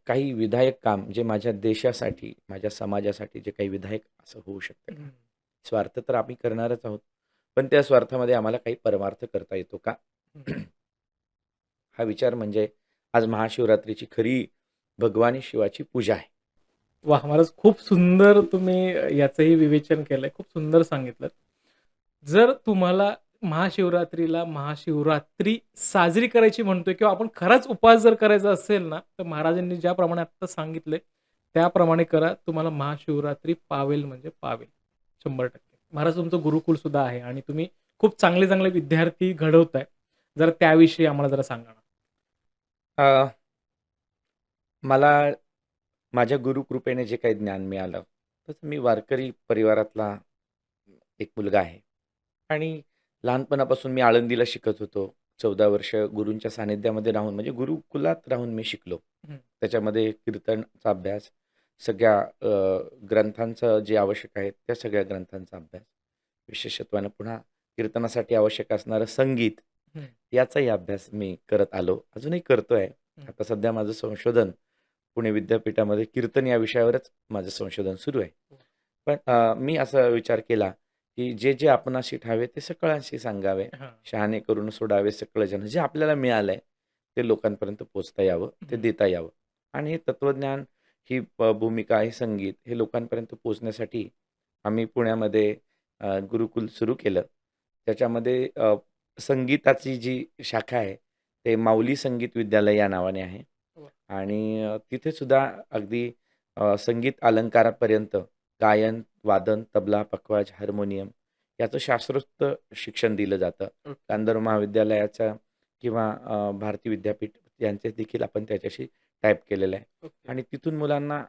काही विधायक काम जे माझ्या देशासाठी, माझ्या समाजासाठी जे काही विधायक असं होऊ शकतं का? स्वार्थ तर आम्ही करणारच आहोत, पण त्या स्वार्थामध्ये आम्हाला काही परमार्थ करता येतो का? हा विचार म्हणजे आज महाशिवरात्रीची खरी भगवानी शिवाची पूजा आहे. वाह! महाराज खूप सुंदर तुम्ही याचंही विवेचन केलंय. खूप सुंदर सांगितलंत. जर तुम्हाला महाशिवरात्रीला महाशिवरात्री साजरी करायची म्हणतोय किंवा आपण खराच उपवास जर करायचा असेल ना, तर महाराजांनी ज्याप्रमाणे आत्ता सांगितलंय, त्याप्रमाणे करा. तुम्हाला महाशिवरात्री पावेल म्हणजे पावेल. 100%. महाराज तुमचं गुरुकुल सुद्धा आहे आणि तुम्ही खूप चांगले-चांगले विद्यार्थी घडवताय. जरा त्याविषयी आम्हाला जरा सांगा ना? अ, मला माझ्या गुरुकृपेने जे काही ज्ञान मिळालं, तसं मी वारकरी परिवारातला एक मुलगा आहे आणि लहानपणापासून मी आळंदीला शिकत होतो. 14 वर्ष गुरूंच्या सानिध्यामध्ये राहून म्हणजे गुरुकुलात राहून मी शिकलो. त्याच्यामध्ये कीर्तनचा अभ्यास, सगळ्या ग्रंथांचं जे आवश्यक आहे, त्या सगळ्या ग्रंथांचा अभ्यास. विशेषत्वानं पुन्हा कीर्तनासाठी आवश्यक असणारं संगीत, याचाही अभ्यास मी करत आलो. अजूनही करतोय. आता सध्या माझं संशोधन पुणे विद्यापीठामध्ये कीर्तन या विषयावरच माझं संशोधन सुरू आहे. पण मी असा विचार केला, की जे आपणाशी ठावे ते सकळांशी सांगावे. शहाणे करून सोडावे सकळ जन. जे आपल्याला मिळालंय ते लोकांपर्यंत पोहोचता यावं, ते देता यावं. आणि हे तत्वज्ञान, ही भूमिका, हे संगीत हे लोकांपर्यंत पोहोचण्यासाठी आम्ही पुण्यामध्ये गुरुकुल सुरू केलं. त्याच्यामध्ये संगीताची जी शाखा आहे, ते माऊली संगीत विद्यालय या नावाने आहे. आणि तिथे सुद्धा अगदी संगीत अलंकारापर्यंत गायन, वादन, तबला, पखवाज, हार्मोनियम याचं शास्त्रोक्त शिक्षण दिलं जातं. गांधर्व महाविद्यालयाचा किंवा भारती विद्यापीठ यांचे देखील आपण त्याच्याशी टाईप केलेलं आहे. आणि तिथून मुलांना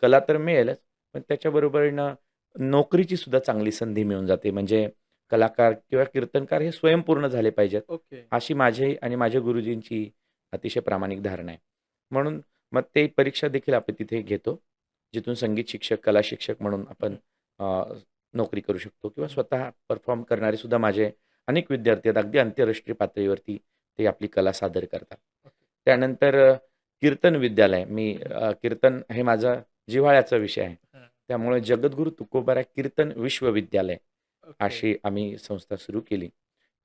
कला तर मिळेलच, पण त्याच्याबरोबरीनं नोकरीची सुद्धा चांगली संधी मिळून जाते. म्हणजे कलाकार किंवा कीर्तनकार हे स्वयंपूर्ण झाले पाहिजेत, अशी माझी आणि माझ्या गुरुजींची अतिशय प्रामाणिक धारणा आहे. म्हणून मग ते परीक्षा देखील आपण तिथे घेतो, जिथून संगीत शिक्षक, कला शिक्षक म्हणून आपण नोकरी करू शकतो किंवा स्वतः परफॉर्म करणारे सुद्धा माझे अनेक विद्यार्थी आहेत. अगदी आंतरराष्ट्रीय पातळीवरती ते आपली कला सादर करतात. त्यानंतर कीर्तन विद्यालय. मी कीर्तन हे माझा जिव्हाळ्याचा विषय आहे. त्यामुळे जगद्गुरू तुकोबाराय कीर्तन विश्वविद्यालय अशी आम्ही संस्था सुरू केली,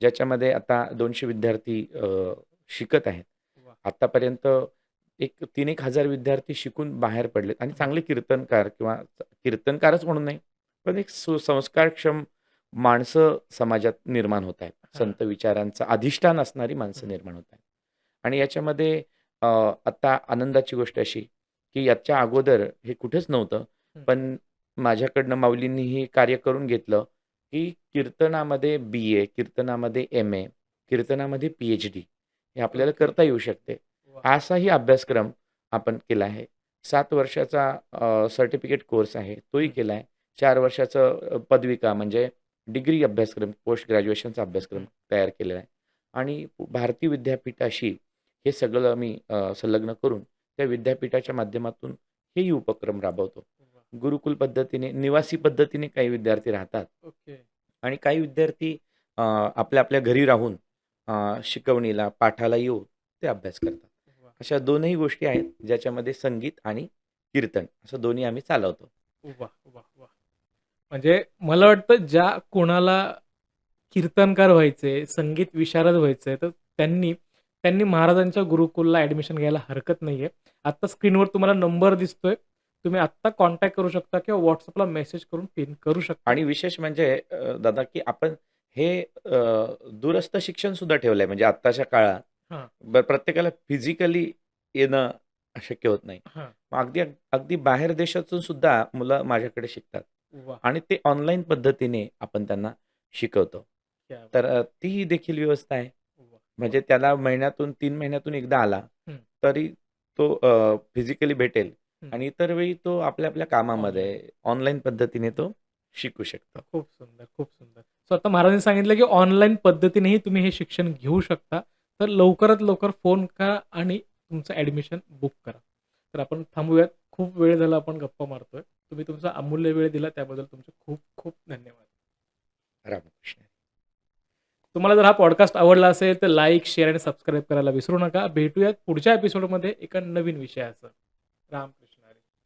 ज्याच्यामध्ये आता 200 विद्यार्थी शिकत आहेत. आतापर्यंत एक 3-1 हजार विद्यार्थी शिकून बाहेर पडलेत आणि चांगले कीर्तनकार किंवा कीर्तनकारच म्हणून नाही, पण एक संस्कारक्षम माणसं समाजात निर्माण होत आहेत. हां. संत विचारांचं अधिष्ठान असणारी माणसं हं. निर्माण होत आहेत. आणि याच्यामध्ये आता आनंदाची गोष्ट अशी, की याच्या अगोदर हे कुठेच नव्हतं. हं. पण माझ्याकडनं माऊलींनी हे कार्य करून घेतलं, की कीर्तनामध्ये बी-ए, कीर्तनामध्ये एम-ए, कीर्तनामध्ये पी-एच-डी हे आपल्याला ओके. करता येऊ शकते. वाह! असाही अभ्यासक्रम आपण केला आहे. 7 वर्षाचा सर्टिफिकेट कोर्स आहे, तोही हं. केला आहे. 4 वर्षाचं पदविका म्हणजे डिग्री अभ्यासक्रम, पोस्ट ग्रॅज्युएशनचा अभ्यासक्रम हं. तयार केलेला आहे. आणि भारती विद्यापीठाशी हे सगळं मी संलग्न करून त्या विद्यापीठाच्या माध्यमातून हेही उपक्रम राबवतो. वाह! गुरुकुल पद्धतीने, निवासी पद्धतीने काही विद्यार्थी राहतात ओके. आणि काही विद्यार्थी आपल्या आपल्या घरी राहून शिकवणीला, पाठाला येऊन ते अभ्यास करतात. वाह! अशा दोनही गोष्टी आहेत, ज्याच्यामध्ये संगीत आणि कीर्तन असं दोन्ही आम्ही चालवतो. वाह! वाह! वाह! म्हणजे मला वाटतं ज्या कोणाला कीर्तनकार व्हायचे, संगीत विशारद व्हायचंय, तर त्यांनी त्यांनी महाराजांच्या गुरुकुलला ॲडमिशन घ्यायला हरकत नाहीये. आत्ता स्क्रीनवर तुम्हाला नंबर दिसतोय. तुम्ही आत्ता कॉन्टॅक्ट करू शकता किंवा WhatsAppला मेसेज करून पिन करू शकता. आणि विशेष म्हणजे दादा, की आपण हे दूरस्थ शिक्षण सुद्धा ठेवलंय. म्हणजे आत्ताच्या काळात हां, प्रत्येकाला फिजिकली येणं शक्य होत नाही. हां. मग अगदी अगदी बाहेर देशातून सुद्धा मुलं माझ्याकडे शिकतात वाह! आणि ते ऑनलाईन पद्धतीने आपण त्यांना शिकवतो. क्या बात! तर तीही देखील व्यवस्था आहे. वाह! म्हणजे त्याला महिन्यातून 3 महिन्यातून एकदा आला, हं, तरी तो फिजिकली भेटेल हं. आणि इतर वेळी तो आपल्या आपल्या ऑनलाईन. कामामध्ये ऑनलाईन पद्धतीने तो शिकू शकतो. खूप सुंदर, खूप सुंदर. सो आता महाराजांनी सांगितलं, की ऑनलाईन पद्धतीनेही तुम्ही हे शिक्षण घेऊ शकता. तर लवकरात लवकर फोन करा आणि तुमचं ॲडमिशन बुक करा. तर आपण थांबूयात. खूप वेळ झाला आपण गप्पा मारतोय. तुम्ही तुमचा अमूल्य वेळ दिला त्याबद्दल तुमचे खूप खूप धन्यवाद. रामकृष्ण. तुम्हाला जर हा पॉडकास्ट आवडला असेल तर लाईक, शेअर आणि सबस्क्राईब करायला विसरू नका. भेटूयात पुढच्या एपिसोडमध्ये एका नवीन विषयासह. रामकृष्ण.